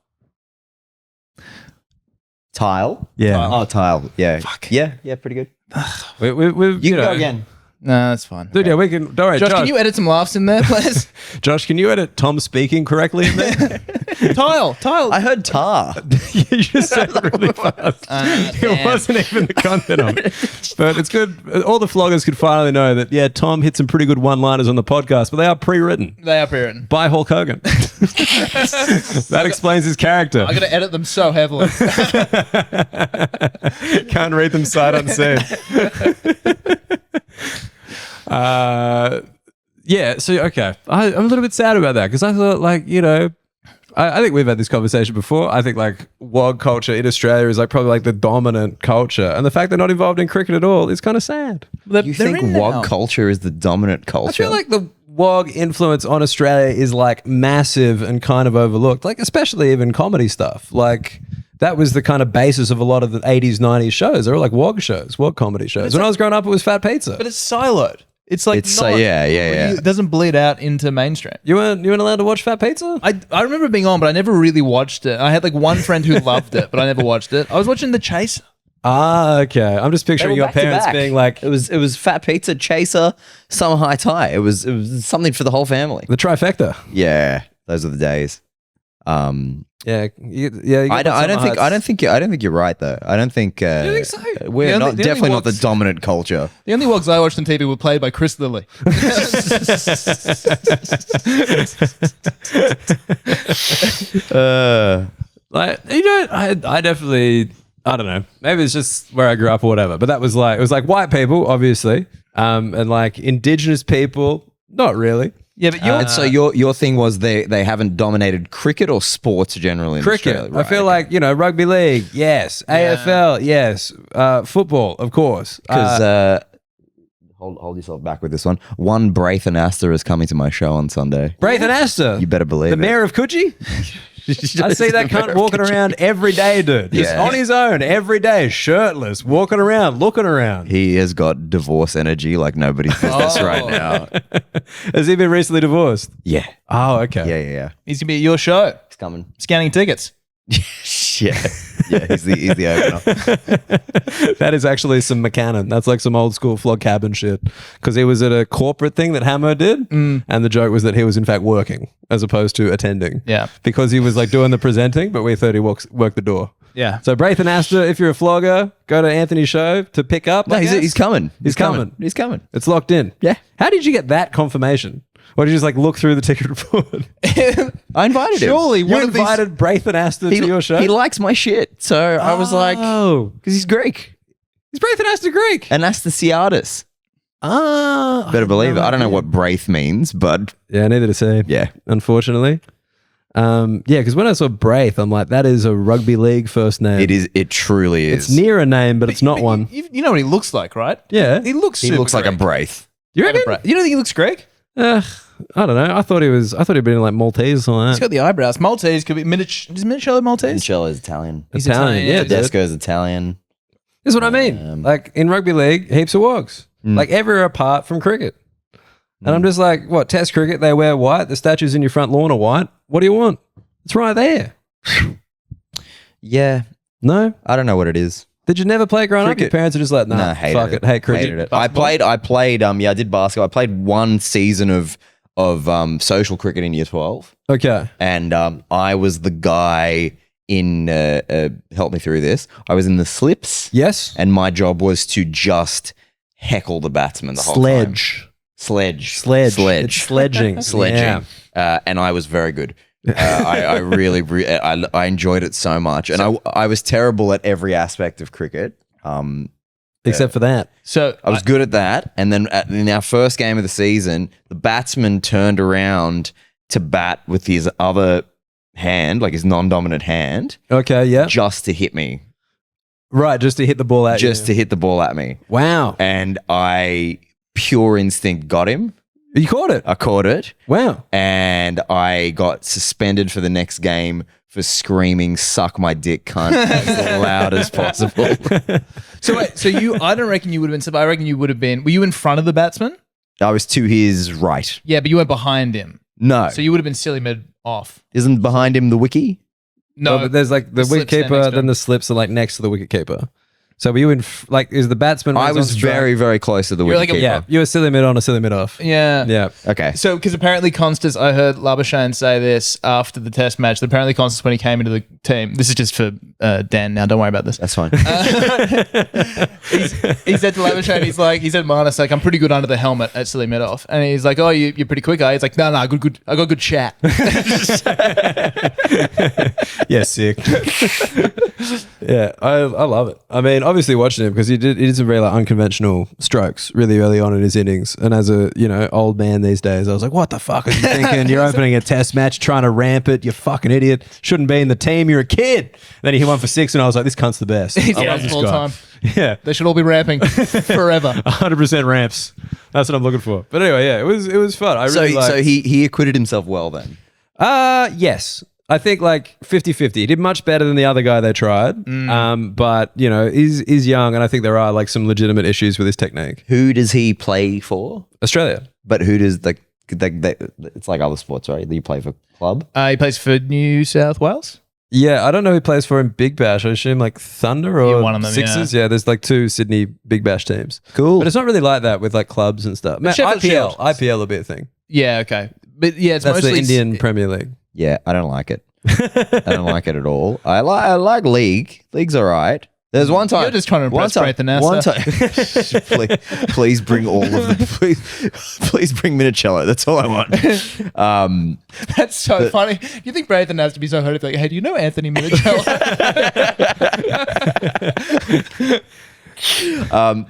Speaker 3: tile.
Speaker 1: Yeah.
Speaker 3: Oh, tile. Yeah. Yeah, pretty good.
Speaker 1: We've,
Speaker 3: You can
Speaker 1: know,
Speaker 3: go again.
Speaker 2: No, that's fine.
Speaker 1: Dude, yeah, we can. All right,
Speaker 2: Josh, can you edit some laughs in there, please?
Speaker 1: Josh, can you edit Tom speaking correctly in there?
Speaker 2: Tile.
Speaker 3: I heard tar.
Speaker 1: You just said it really fast. It wasn't even the content of it. But it's good. All the floggers could finally know that, yeah, Tom hit some pretty good one-liners on the podcast, but they are pre-written.
Speaker 2: They are pre-written.
Speaker 1: By Hulk Hogan. That explains his character.
Speaker 2: I got to edit them so heavily.
Speaker 1: Can't read them sight unseen. Yeah, so, okay. I'm a little bit sad about that because I thought, like, you know, I think we've had this conversation before. I think, like, WOG culture in Australia is, like, probably, like, the dominant culture. And the fact they're not involved in cricket at all is kind of sad.
Speaker 3: You think WOG culture is the dominant culture?
Speaker 1: I feel like the WOG influence on Australia is, like, massive and kind of overlooked. Like, especially even comedy stuff. Like, that was the kind of basis of a lot of the 80s, 90s shows. They were, like, WOG shows, WOG comedy shows. When I was growing up, it was Fat Pizza.
Speaker 2: But it's siloed. It's like
Speaker 3: yeah.
Speaker 2: It doesn't bleed out into mainstream.
Speaker 1: You weren't allowed to watch Fat Pizza?
Speaker 2: I remember being on, but I never really watched it. I had like one friend who loved it, but I never watched it. I was watching The Chaser.
Speaker 1: Ah, okay. I'm just picturing your parents being like,
Speaker 3: it was Fat Pizza, Chaser, Summer High Tie. It was something for the whole family.
Speaker 1: the trifecta.
Speaker 3: Yeah, those are the days.
Speaker 1: Yeah,
Speaker 3: I don't think you're right though. I don't think
Speaker 1: think so?
Speaker 3: We're definitely not the dominant culture.
Speaker 2: The only WOGs I watched on TV were played by Chris Lilly.
Speaker 1: Like, you know, I definitely, I don't know. Maybe it's just where I grew up or whatever. But that was like, it was like white people, obviously, and like indigenous people, not really.
Speaker 2: Yeah, but
Speaker 3: And so your thing was they haven't dominated cricket or sports generally in
Speaker 1: Cricket.
Speaker 3: Australia, right?
Speaker 1: I feel like, you know, rugby league, yes. AFL, yes. Football, of course.
Speaker 3: Because hold yourself back with this one. One Braith and Astor is coming to my show on Sunday.
Speaker 1: Braith and Astor.
Speaker 3: You better believe
Speaker 1: the
Speaker 3: it.
Speaker 1: mayor of Coogee? I see that cunt walking around every day, dude. Just
Speaker 3: Yeah.
Speaker 1: on his own, every day, shirtless, walking around, looking around.
Speaker 3: He has got divorce energy like nobody's business right now.
Speaker 1: Has he been recently divorced?
Speaker 3: Yeah.
Speaker 1: Oh, okay.
Speaker 3: Yeah.
Speaker 2: he's gonna be at your show,
Speaker 3: He's coming.
Speaker 2: scanning tickets.
Speaker 3: Yeah. He's the opener.
Speaker 1: That is actually some McCannon. That's like some old school Flog cabin shit. Because he was at a corporate thing that Hamo did, and the joke was that he was in fact working as opposed to attending.
Speaker 2: Yeah.
Speaker 1: Because he was like doing the presenting, but we thought he worked the door.
Speaker 2: Yeah.
Speaker 1: So Braith and Astor, if you're a flogger, go to Anthony's show to pick up.
Speaker 3: No,
Speaker 1: I guess.
Speaker 3: he's coming.
Speaker 1: He's coming.
Speaker 3: He's coming.
Speaker 1: It's locked in.
Speaker 3: Yeah.
Speaker 1: How did you get that confirmation? Or did you just like look through the ticket report?
Speaker 3: I invited him.
Speaker 2: Surely
Speaker 1: You
Speaker 2: one of these.
Speaker 1: invited Braith and Astor to your show?
Speaker 3: He likes my shit. So I was like,
Speaker 1: Oh.
Speaker 3: because he's Greek.
Speaker 1: Is Braith and Astor Greek?
Speaker 3: Anastasiadis.
Speaker 1: Ah.
Speaker 3: Better believe it. I don't know what Braith means, but
Speaker 1: Yeah, neither to say.
Speaker 3: yeah.
Speaker 1: Unfortunately. Yeah, because when I saw Braith, I'm like, that is a rugby league first name.
Speaker 3: It is. It truly is.
Speaker 1: It's near a name, but it's not one.
Speaker 2: You know what he looks like, right?
Speaker 1: Yeah.
Speaker 2: He looks.
Speaker 3: He
Speaker 2: super
Speaker 3: looks like a
Speaker 2: Greek.
Speaker 3: Braith.
Speaker 1: You reckon?
Speaker 2: You don't think he looks Greek?
Speaker 1: I don't know. I thought he'd been in like Maltese or something
Speaker 2: He's
Speaker 1: like
Speaker 2: got the eyebrows. Maltese could be Is Minicello Maltese?
Speaker 3: Michelle is Italian.
Speaker 1: that. Italian. Yeah, dude.
Speaker 3: Desco's Italian.
Speaker 1: This is what I mean. Like in rugby league, heaps of wogs. Like everywhere apart from cricket. And I'm just like, what, test cricket, they wear white. The statues in your front lawn are white. What do you want? It's right there.
Speaker 3: Yeah.
Speaker 1: No?
Speaker 3: I don't know what it is.
Speaker 1: Did you never play growing up?
Speaker 3: Cricket.
Speaker 1: Your parents are just like, nah,
Speaker 3: Nah, hated
Speaker 1: fuck it. Hate cricket.
Speaker 3: Hated it. I played. I did basketball. I played one season of social cricket in year 12.
Speaker 1: Okay.
Speaker 3: And I was the guy in help me through this. I was in the slips.
Speaker 1: Yes.
Speaker 3: And my job was to just heckle the batsman the whole time. Sledge.
Speaker 1: It's sledging.
Speaker 3: Sledging.
Speaker 1: Yeah.
Speaker 3: And I was very good. I really I enjoyed it so much. And I was terrible at every aspect of cricket.
Speaker 1: Except for that.
Speaker 2: So
Speaker 3: I was good at that. And then in our first game of the season, the batsman turned around to bat with his other hand, like his non-dominant hand,
Speaker 1: Okay, yeah.
Speaker 3: just to hit me.
Speaker 1: Right, just to hit the ball at you.
Speaker 3: Just to hit the ball at me.
Speaker 1: Wow.
Speaker 3: And I, pure instinct, got him.
Speaker 1: You caught it.
Speaker 3: I caught it.
Speaker 1: Wow.
Speaker 3: And I got suspended for the next game for screaming, "Suck my dick, cunt," as loud as possible.
Speaker 2: So wait, I don't reckon you would have been. I reckon you would have been. Were you in front of the batsman?
Speaker 3: I was to his right.
Speaker 2: Yeah, but you weren't behind him.
Speaker 3: No.
Speaker 2: So you would have been silly mid off.
Speaker 3: Isn't behind him the wiki?
Speaker 2: No,
Speaker 1: but there's like the
Speaker 2: the slips
Speaker 1: wicket
Speaker 2: stand next
Speaker 1: keeper,
Speaker 2: to
Speaker 1: then
Speaker 2: him.
Speaker 1: the slips are like next to the wicket keeper. So were you in is the batsman?
Speaker 3: I
Speaker 1: on
Speaker 3: was
Speaker 1: strike?
Speaker 3: very, very close to the
Speaker 2: You're like
Speaker 3: wicketkeeper.
Speaker 1: Yeah, you were silly mid on or silly mid off.
Speaker 2: Yeah.
Speaker 1: Yeah.
Speaker 3: Okay.
Speaker 2: So, because apparently Constance, I heard Labuschagne say this after the test match. That apparently Constance, when he came into the team, this is just for Dan now, don't worry about this.
Speaker 3: That's fine.
Speaker 2: He said to Labuschagne, he said, Marnus, like, I'm pretty good under the helmet at silly mid off. And he's like, oh, you're pretty quick, eh? He's like, no, good. I got good chat.
Speaker 1: Yeah, sick. Yeah, I love it. I mean, obviously watching him because he did some very unconventional strokes really early on in his innings. And as a old man these days, I was like, what the fuck are you thinking? You're opening a test match, trying to ramp it. You fucking idiot. Shouldn't be in the team. You're a kid. Then he hit one for 6, and I was like, this cunt's the best.
Speaker 2: He's
Speaker 1: I
Speaker 2: the
Speaker 1: love
Speaker 2: best
Speaker 1: this
Speaker 2: of all
Speaker 1: guy.
Speaker 2: time.
Speaker 1: Yeah.
Speaker 2: They should all be ramping forever.
Speaker 1: 100% ramps. That's what I'm looking for. But anyway, yeah, it was fun. I really
Speaker 3: So he acquitted himself well then.
Speaker 1: Yes. I think like 50-50. He did much better than the other guy they tried. But, he's young, and I think there are like some legitimate issues with his technique.
Speaker 3: Who does he play for?
Speaker 1: Australia.
Speaker 3: But who does it's like other sports, right? You play for club?
Speaker 2: He plays for New South Wales.
Speaker 1: Yeah, I don't know who plays for him Big Bash. I assume like Thunder or
Speaker 2: one of them,
Speaker 1: Sixers. Yeah, there's like 2 Sydney Big Bash teams.
Speaker 3: Cool.
Speaker 1: But it's not really like that with like clubs and stuff. Man,
Speaker 2: Sheffield Shield.
Speaker 1: IPL will be a thing.
Speaker 2: Yeah, okay. But yeah, it's
Speaker 1: That's
Speaker 2: mostly
Speaker 1: the Indian Premier League.
Speaker 3: Yeah, I don't like it. I don't like it at all. I like league. League's all right. There's one time
Speaker 2: You're just trying to impress Nathan Nasser.
Speaker 3: One time, please bring all of the please bring Minicello. That's all I want.
Speaker 2: That's so funny. You think Braithen has to be so hurt if like, hey, do you know Anthony Minicello?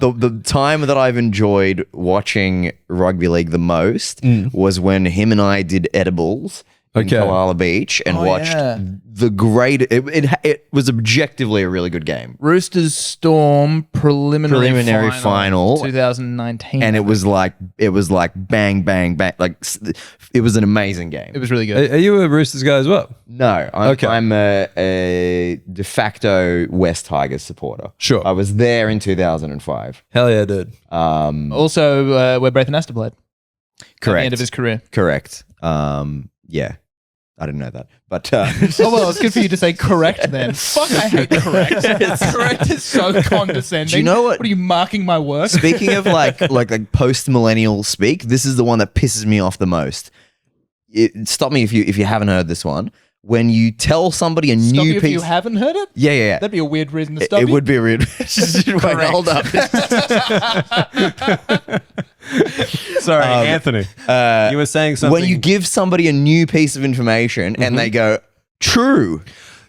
Speaker 3: The time that I've enjoyed watching rugby league the most was when him and I did edibles in Koala Beach and watched the great. It was objectively a really good game.
Speaker 2: Roosters Storm preliminary
Speaker 3: final
Speaker 2: 2019,
Speaker 3: and it was like bang bang bang, like it was an amazing game.
Speaker 2: it was really good.
Speaker 1: Are you a Roosters guy as well?
Speaker 3: No, I'm a de facto West Tigers supporter.
Speaker 1: Sure.
Speaker 3: I was there in 2005.
Speaker 1: Hell yeah, dude.
Speaker 2: Also, where Braithen Astor played. At the
Speaker 3: Correct.
Speaker 2: end of his career.
Speaker 3: Correct. Yeah. I didn't know that. But
Speaker 2: Oh, well, it's good for you to say correct then. Fuck, I hate correct. Correct is so condescending.
Speaker 3: Do you know what-
Speaker 2: What are you marking my work?
Speaker 3: speaking of like post-millennial speak, this is the one that pisses me off the most. Stop me if you haven't heard this one. When you tell somebody a
Speaker 2: Stop
Speaker 3: new
Speaker 2: you if
Speaker 3: piece,
Speaker 2: you haven't heard it?
Speaker 3: yeah.
Speaker 2: That'd be a weird reason to stop
Speaker 3: It
Speaker 2: you.
Speaker 3: would be a weird. Wait, hold up.
Speaker 1: Sorry, Anthony. You were saying something.
Speaker 3: When you give somebody a new piece of information and they go, true.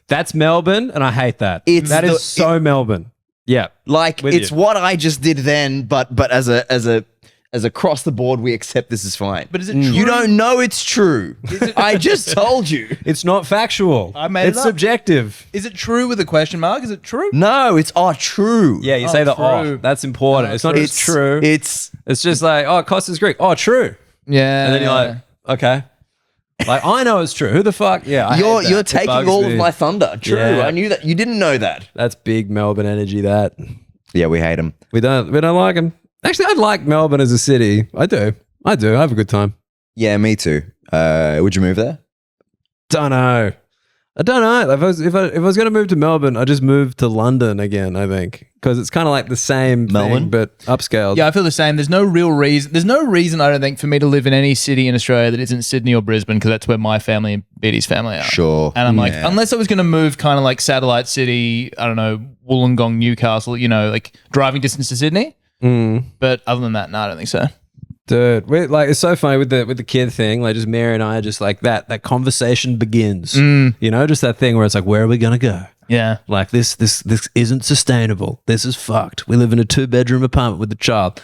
Speaker 1: That's Melbourne, and I hate that.
Speaker 3: That
Speaker 1: is so Melbourne. Yeah.
Speaker 3: Like
Speaker 1: With
Speaker 3: it's
Speaker 1: you.
Speaker 3: what I just did then, but as across the board, we accept this is fine.
Speaker 2: But is it true?
Speaker 3: You don't know it's true. I just told you.
Speaker 1: It's not factual.
Speaker 2: I made it
Speaker 1: it's
Speaker 2: up.
Speaker 1: subjective.
Speaker 2: Is it true with a question mark? Is it true?
Speaker 3: No, it's true.
Speaker 1: Yeah, you say the
Speaker 2: true.
Speaker 1: That's important. It's not
Speaker 3: It's
Speaker 1: just true.
Speaker 3: It's
Speaker 1: It's just like, Costa's Greek. Oh, true.
Speaker 2: Yeah.
Speaker 1: And then you're like, okay. Like, I know it's true. Who the fuck? Yeah, I hate that.
Speaker 3: you're
Speaker 1: It
Speaker 3: taking
Speaker 1: bugs
Speaker 3: all
Speaker 1: me.
Speaker 3: of my thunder. True.
Speaker 1: Yeah.
Speaker 3: I knew that. You didn't know that.
Speaker 1: That's big Melbourne energy, that.
Speaker 3: Yeah, we hate him.
Speaker 1: We don't like them. Actually, I like Melbourne as a city. I do. I have a good time.
Speaker 3: Yeah, me too. Would you move there?
Speaker 1: Don't know. I don't know. If I was going to move to Melbourne, I'd just move to London again, I think. Because it's kind of like the same
Speaker 3: Melbourne?
Speaker 1: thing, but upscaled.
Speaker 2: Yeah, I feel the same. There's no real reason. There's no reason, I don't think, for me to live in any city in Australia that isn't Sydney or Brisbane, because that's where my family and Beatty's family are.
Speaker 3: Sure.
Speaker 2: And I'm like,
Speaker 3: Yeah.
Speaker 2: unless I was going to move kind of like satellite city, I don't know, Wollongong, Newcastle, like driving distance to Sydney. But other than that, no, I don't think so.
Speaker 1: Dude, it's so funny with the kid thing. Like, just Mary and I are just like that conversation begins. Just that thing where it's like, where are we gonna go?
Speaker 2: Yeah.
Speaker 1: Like this isn't sustainable. This is fucked. We live in a 2-bedroom apartment with a child.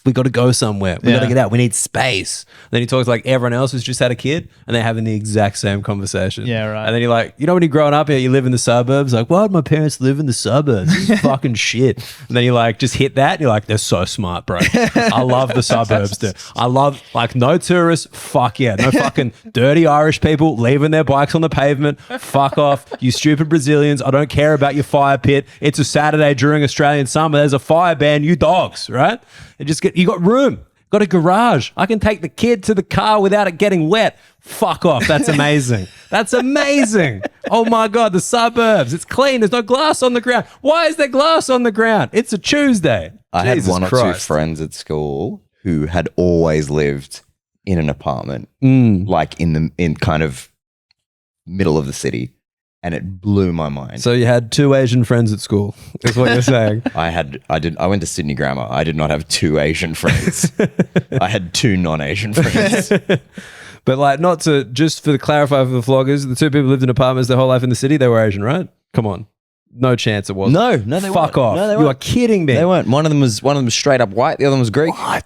Speaker 1: We got to go somewhere. We got to get out. We need space. Then he talks like everyone else who's just had a kid and they're having the exact same conversation.
Speaker 2: Yeah, right.
Speaker 1: And then you're like, when you're growing up here, you live in the suburbs. Like, why would my parents live in the suburbs? This is fucking shit. And then you like just hit that. And you're like, they're so smart, bro. I love the suburbs, dude. I love like no tourists. Fuck yeah. No fucking dirty Irish people leaving their bikes on the pavement. Fuck off. You stupid Brazilians. I don't care about your fire pit. It's a Saturday during Australian summer. There's a fire ban. You dogs, right? You got room. Got a garage. I can take the kid to the car without it getting wet. Fuck off. That's amazing. That's amazing. Oh my God, the suburbs. It's clean. There's no glass on the ground. Why is there glass on the ground? It's a Tuesday.
Speaker 3: I had
Speaker 1: Jesus
Speaker 3: one or
Speaker 1: Christ.
Speaker 3: two friends at school who had always lived in an apartment, like in kind of middle of the city, and it blew my mind.
Speaker 1: So you had two Asian friends at school, is what you're saying.
Speaker 3: I went to Sydney Grammar. I did not have two Asian friends. I had two non-Asian friends.
Speaker 1: But like, not to, just for the clarify for the floggers, the two people lived in apartments their whole life in the city, they were Asian, right? Come on. No chance it was.
Speaker 3: No, they weren't.
Speaker 1: Fuck off.
Speaker 3: No, they
Speaker 1: You
Speaker 3: weren't.
Speaker 1: are kidding me.
Speaker 3: They weren't. One of them was straight up white. The other one was Greek.
Speaker 1: What?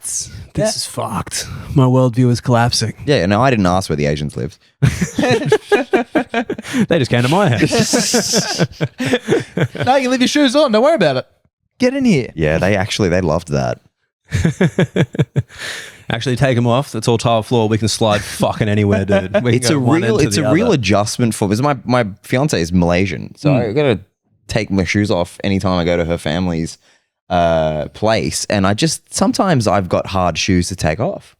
Speaker 1: This is fucked. My worldview is collapsing.
Speaker 3: Yeah, no, I didn't ask where the Asians lived.
Speaker 1: They just came to my house.
Speaker 2: No, you can leave your shoes on. Don't worry about it. Get in here.
Speaker 3: Yeah, they loved that.
Speaker 1: Actually, take them off. It's all tile floor. We can slide fucking anywhere, dude. We can
Speaker 3: It's
Speaker 1: go
Speaker 3: a
Speaker 1: one
Speaker 3: real
Speaker 1: end to
Speaker 3: it's
Speaker 1: the
Speaker 3: a real
Speaker 1: other.
Speaker 3: adjustment for because my fiance is Malaysian, so I gotta take my shoes off anytime I go to her family's place, and I just sometimes I've got hard shoes to take off.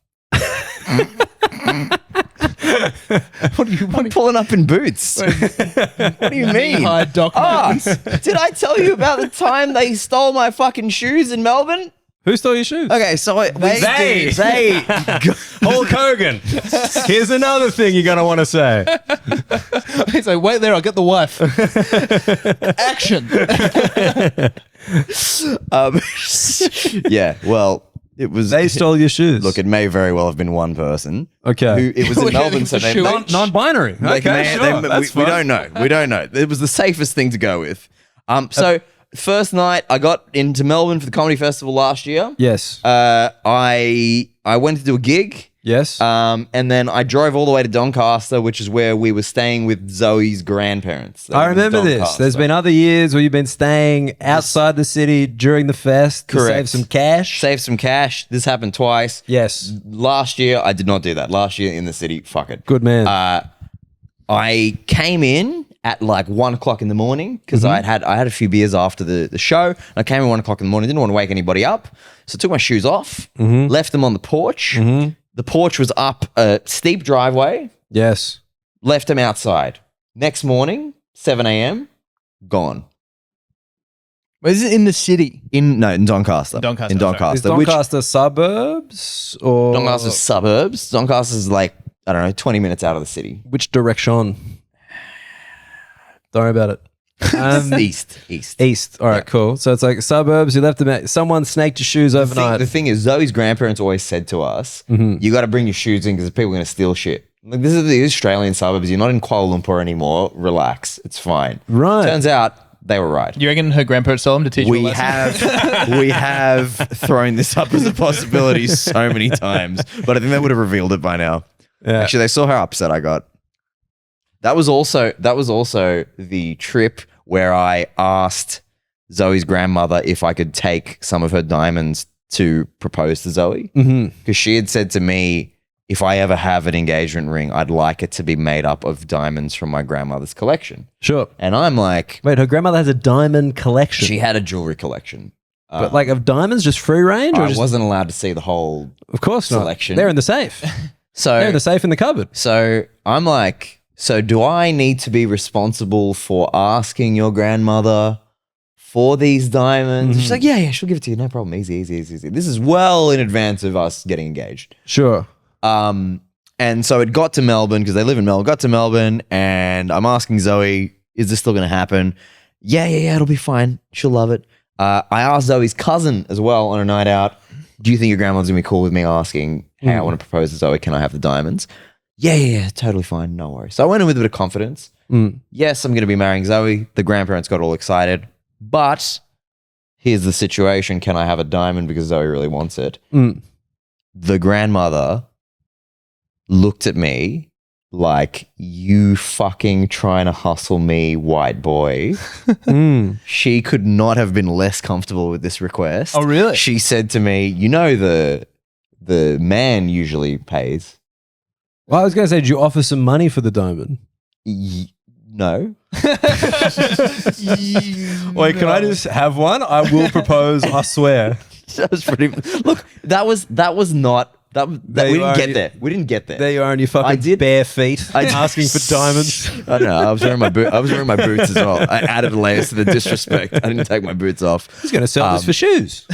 Speaker 3: I'm pulling up in boots. What do you mean?
Speaker 2: Hide documents.
Speaker 3: Did I tell you about the time they stole my fucking shoes in Melbourne?
Speaker 1: Who stole your shoes?
Speaker 3: Okay, so
Speaker 1: They.
Speaker 3: they
Speaker 1: Hulk Hogan. Here's another thing you're going to want to say.
Speaker 2: He's like, wait there, I'll get the wife. Action.
Speaker 3: yeah, well, it was.
Speaker 1: They stole your shoes.
Speaker 3: Look, it may very well have been one person.
Speaker 1: Okay.
Speaker 3: Who, it was in
Speaker 2: We're
Speaker 3: Melbourne,
Speaker 2: getting
Speaker 3: so
Speaker 2: the
Speaker 3: they
Speaker 2: shoe.
Speaker 1: Non-binary.
Speaker 3: Like,
Speaker 1: Okay,
Speaker 3: man,
Speaker 1: sure.
Speaker 3: we
Speaker 1: Fine.
Speaker 3: don't know. We don't know. It was the safest thing to go with. So first night I got into Melbourne for the comedy festival last year.
Speaker 1: Yes.
Speaker 3: I went to do a gig.
Speaker 1: Yes.
Speaker 3: And then I drove all the way to Doncaster, which is where we were staying with Zoe's grandparents. They
Speaker 1: I
Speaker 3: live in
Speaker 1: remember this.
Speaker 3: Doncaster.
Speaker 1: There's been other years where you've been staying outside the city during the fest to
Speaker 3: Correct.
Speaker 1: save some cash.
Speaker 3: Save some cash. This happened twice.
Speaker 1: Yes.
Speaker 3: Last year, I did not do that. Last year in the city, fuck it.
Speaker 1: Good man.
Speaker 3: I came in at like 1 o'clock in the morning because I had a few beers after the show. I came in 1 o'clock in the morning, didn't want to wake anybody up. So I took my shoes off, left them on the porch. The porch was up a steep driveway,
Speaker 1: Yes.
Speaker 3: left them outside. Next morning, 7 a.m., gone.
Speaker 2: Is it in the city?
Speaker 3: In Doncaster.
Speaker 2: Doncaster,
Speaker 3: In
Speaker 2: sorry.
Speaker 3: Doncaster.
Speaker 1: Is Doncaster suburbs or
Speaker 3: Doncaster's suburbs. Doncaster's like, I don't know, 20 minutes out of the city.
Speaker 1: which direction? Don't worry about it.
Speaker 3: East.
Speaker 1: East. All right, cool. So it's like suburbs. You left them out. Someone snaked your shoes overnight.
Speaker 3: The thing is, Zoe's grandparents always said to us, you got to bring your shoes in because people are going to steal shit. Like, this is the Australian suburbs. You're not in Kuala Lumpur anymore. Relax. It's fine.
Speaker 1: Right.
Speaker 3: Turns out they were right.
Speaker 2: You reckon her grandparents told him to teach her a
Speaker 3: We
Speaker 2: lesson?
Speaker 3: we have thrown this up as a possibility so many times, but I think they would have revealed it by now.
Speaker 1: Yeah.
Speaker 3: Actually, they saw how upset I got. That was also the trip where I asked Zoe's grandmother if I could take some of her diamonds to propose to Zoe. Because she had said to me, if I ever have an engagement ring, I'd like it to be made up of diamonds from my grandmother's collection.
Speaker 1: Sure.
Speaker 3: And I'm like,
Speaker 1: Wait, her grandmother has a diamond collection.
Speaker 3: she had a jewelry collection.
Speaker 1: but like of diamonds, just free range? Or
Speaker 3: I
Speaker 1: just,
Speaker 3: wasn't allowed to see the whole
Speaker 1: of course not.
Speaker 3: selection.
Speaker 1: They're in the safe. They're in
Speaker 3: So
Speaker 1: the safe in the cupboard.
Speaker 3: so I'm like, so do I need to be responsible for asking your grandmother for these diamonds? She's like, yeah, she'll give it to you. No problem. Easy. This is well in advance of us getting engaged.
Speaker 1: Sure.
Speaker 3: And so it got to Melbourne because they live in Melbourne. Got to Melbourne and I'm asking Zoe, is this still going to happen? Yeah, it'll be fine. She'll love it. I asked Zoe's cousin as well on a night out, do you think your grandmother's going to be cool with me asking, hey, I want to propose to Zoe. Can I have the diamonds? Yeah, totally fine. No worries. So I went in with a bit of confidence. Yes, I'm going to be marrying Zoe. The grandparents got all excited. But here's the situation. Can I have a diamond because Zoe really wants it? The grandmother looked at me like, you fucking trying to hustle me, white boy. She could not have been less comfortable with this request.
Speaker 2: Oh, really?
Speaker 3: She said to me, you know, the man usually pays.
Speaker 1: Well, I was going to say, did you offer some money for the diamond?
Speaker 3: No.
Speaker 1: Wait, can I just have one? I will propose, I swear.
Speaker 3: That was pretty. Look, that was not. We didn't get there.
Speaker 1: There you are on your fucking bare feet asking for diamonds.
Speaker 3: I know. I was wearing my boots as well. I added layers to the disrespect. I didn't take my boots off.
Speaker 1: Who's going to sell this for shoes?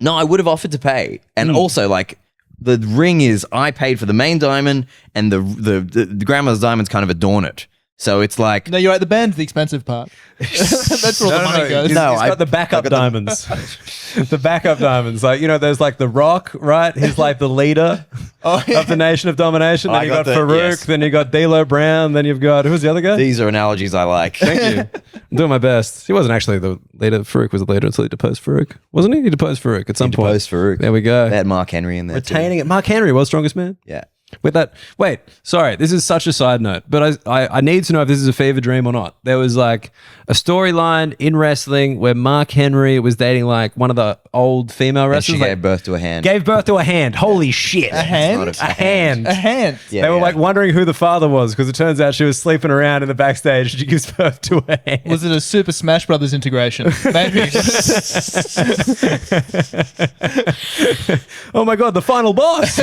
Speaker 3: No, I would have offered to pay. And also, like, the ring is I paid for the main diamond, and the grandma's diamonds kind of adorn it. So it's like...
Speaker 2: No, you're right. The band's the expensive part. That's where all the money goes.
Speaker 1: He's got the backup diamonds. The backup diamonds. Like, there's like The Rock, right? He's like the leader of the Nation of Domination. Then you got Farouk. Yes. Then you got D'Lo Brown. Then you've got... Who's the other guy?
Speaker 3: These are analogies I like.
Speaker 1: Thank you. I'm doing my best. He wasn't actually the leader. Farouk was the leader until he deposed Farouk. Wasn't he? He deposed Farouk at some point.
Speaker 3: Deposed Farouk.
Speaker 1: There we go.
Speaker 3: They had Mark Henry in there
Speaker 1: Retaining it. Mark Henry was strongest man?
Speaker 3: Yeah.
Speaker 1: With that, wait, sorry, this is such a side note, but I need to know if this is a fever dream or not. There was like a storyline in wrestling where Mark Henry was dating like one of the old female
Speaker 3: And
Speaker 1: wrestlers.
Speaker 3: she gave birth to a hand.
Speaker 1: Gave birth to a hand. Holy shit.
Speaker 2: A hand?
Speaker 3: It's not
Speaker 1: A hand.
Speaker 2: A hand.
Speaker 3: Yeah,
Speaker 1: They were
Speaker 3: yeah.
Speaker 1: like wondering who the father was because it turns out she was sleeping around in the backstage. She gives birth to a hand.
Speaker 2: Was it a Super Smash Brothers integration? Maybe.
Speaker 1: Oh my God, the final boss.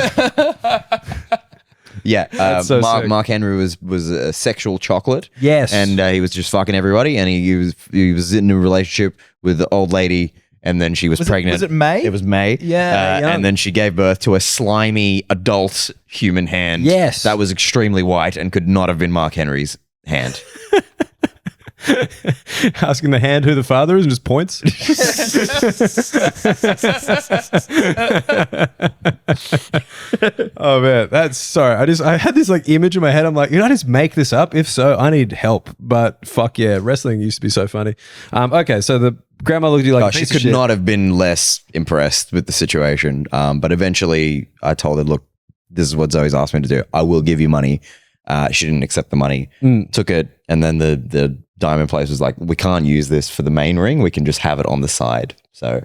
Speaker 3: Yeah,
Speaker 1: so sick.
Speaker 3: Mark Henry was a sexual chocolate.
Speaker 1: Yes.
Speaker 3: And he was just fucking everybody, and he was in a relationship with the old lady, and then she was pregnant.
Speaker 2: Was it May?
Speaker 3: It was May.
Speaker 2: Yeah,
Speaker 1: young.
Speaker 3: and then she gave birth to a slimy adult human hand.
Speaker 1: Yes.
Speaker 3: That was extremely white and could not have been Mark Henry's hand.
Speaker 1: Asking the hand who the father is and just points. Oh man, that's sorry. I had this like image in my head. I'm like, I just make this up? If so, I need help. But fuck yeah, wrestling used to be so funny. Okay, so the grandma looked at you like
Speaker 3: She could not have been less impressed with the situation. But eventually I told her, look, this is what Zoe's asked me to do. I will give you money. She didn't accept the money, took it, and then the diamond place was like, we can't use this for the main ring. We can just have it on the side. So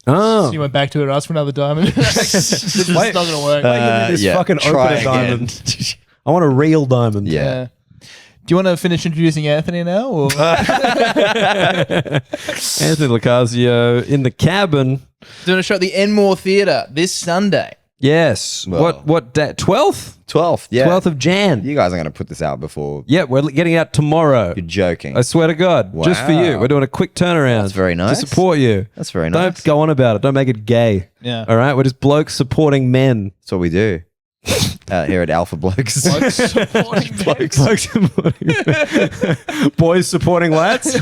Speaker 2: So you went back to her, asked for another diamond. This is not going to work.
Speaker 1: this fucking
Speaker 3: try
Speaker 1: open a diamond. I want a real diamond.
Speaker 3: Yeah.
Speaker 2: Do you want to finish introducing Anthony now? Or?
Speaker 1: Anthony Locascio in the cabin.
Speaker 2: Doing a show at the Enmore Theatre this Sunday.
Speaker 1: Yes.
Speaker 3: Well-
Speaker 1: What day? 12th?
Speaker 3: 12th. Yeah.
Speaker 1: 12th of Jan.
Speaker 3: You guys are going to put this out before.
Speaker 1: Yeah, we're getting out tomorrow.
Speaker 3: You're joking.
Speaker 1: I swear to God. Just for you.
Speaker 3: Wow.
Speaker 1: We're doing a quick turnaround.
Speaker 3: That's very nice.
Speaker 1: To support you.
Speaker 3: That's very nice.
Speaker 1: Don't go on about it. Don't make it gay.
Speaker 2: Yeah.
Speaker 1: All right? We're just blokes supporting men.
Speaker 3: That's what we do here at Alpha Blokes.
Speaker 1: Blokes supporting boys supporting lads.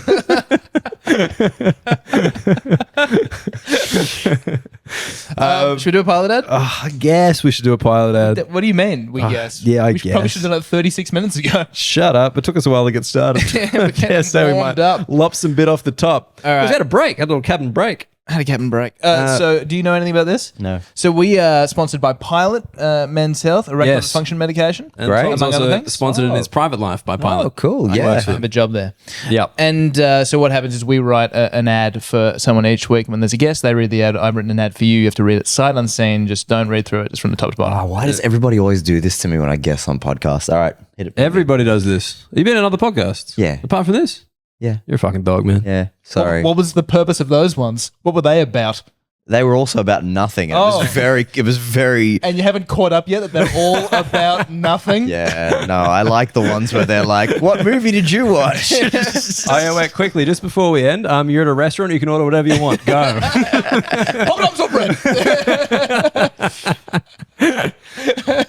Speaker 2: Should we do a pilot ad?
Speaker 1: I guess we should do a pilot ad.
Speaker 2: What do you mean? We guess.
Speaker 1: yeah, I
Speaker 2: we probably
Speaker 1: guess.
Speaker 2: should have done it 36 minutes ago.
Speaker 1: Shut up. It took us a while to get started.
Speaker 2: Yeah, we're getting
Speaker 1: so we
Speaker 2: warmed
Speaker 1: might
Speaker 2: up.
Speaker 1: lop some bit off the top.
Speaker 2: All right.
Speaker 1: We had a break. Had a little cabin break.
Speaker 2: Had a cabin break. So, do you know anything about this?
Speaker 3: No.
Speaker 2: So, we are sponsored by Pilot Men's Health, a erectile
Speaker 1: Yes.
Speaker 2: dysfunction medication.
Speaker 1: And
Speaker 3: Great.
Speaker 1: Tom's
Speaker 2: Among other
Speaker 1: also
Speaker 2: things.
Speaker 1: sponsored in his private life by Pilot.
Speaker 3: Oh, cool.
Speaker 2: I
Speaker 3: Yeah.
Speaker 2: have a job there.
Speaker 1: Yep.
Speaker 2: And so what happens is we write an ad for someone each week. When there's a guest, they read the ad. I've written an ad for you. You have to read it sight unseen. Just don't read through it. Just from the top to bottom.
Speaker 3: Oh, why does everybody always do this to me when I guest on podcasts? All right. Hit it.
Speaker 1: Everybody does this. Have you been in other podcasts?
Speaker 3: Yeah.
Speaker 1: Apart from this?
Speaker 3: Yeah.
Speaker 1: You're a fucking dog, man.
Speaker 3: Yeah. Sorry.
Speaker 2: What was the purpose of those ones? What were they about?
Speaker 3: They were also about nothing. And
Speaker 2: Oh.
Speaker 3: It was very.
Speaker 2: And you haven't caught up yet that they're all about nothing?
Speaker 3: Yeah. No, I like the ones where they're like, what movie did you watch?
Speaker 1: Wait, quickly, just before we end, you're at a restaurant, you can order whatever you want. Go.
Speaker 2: Poppadoms on bread.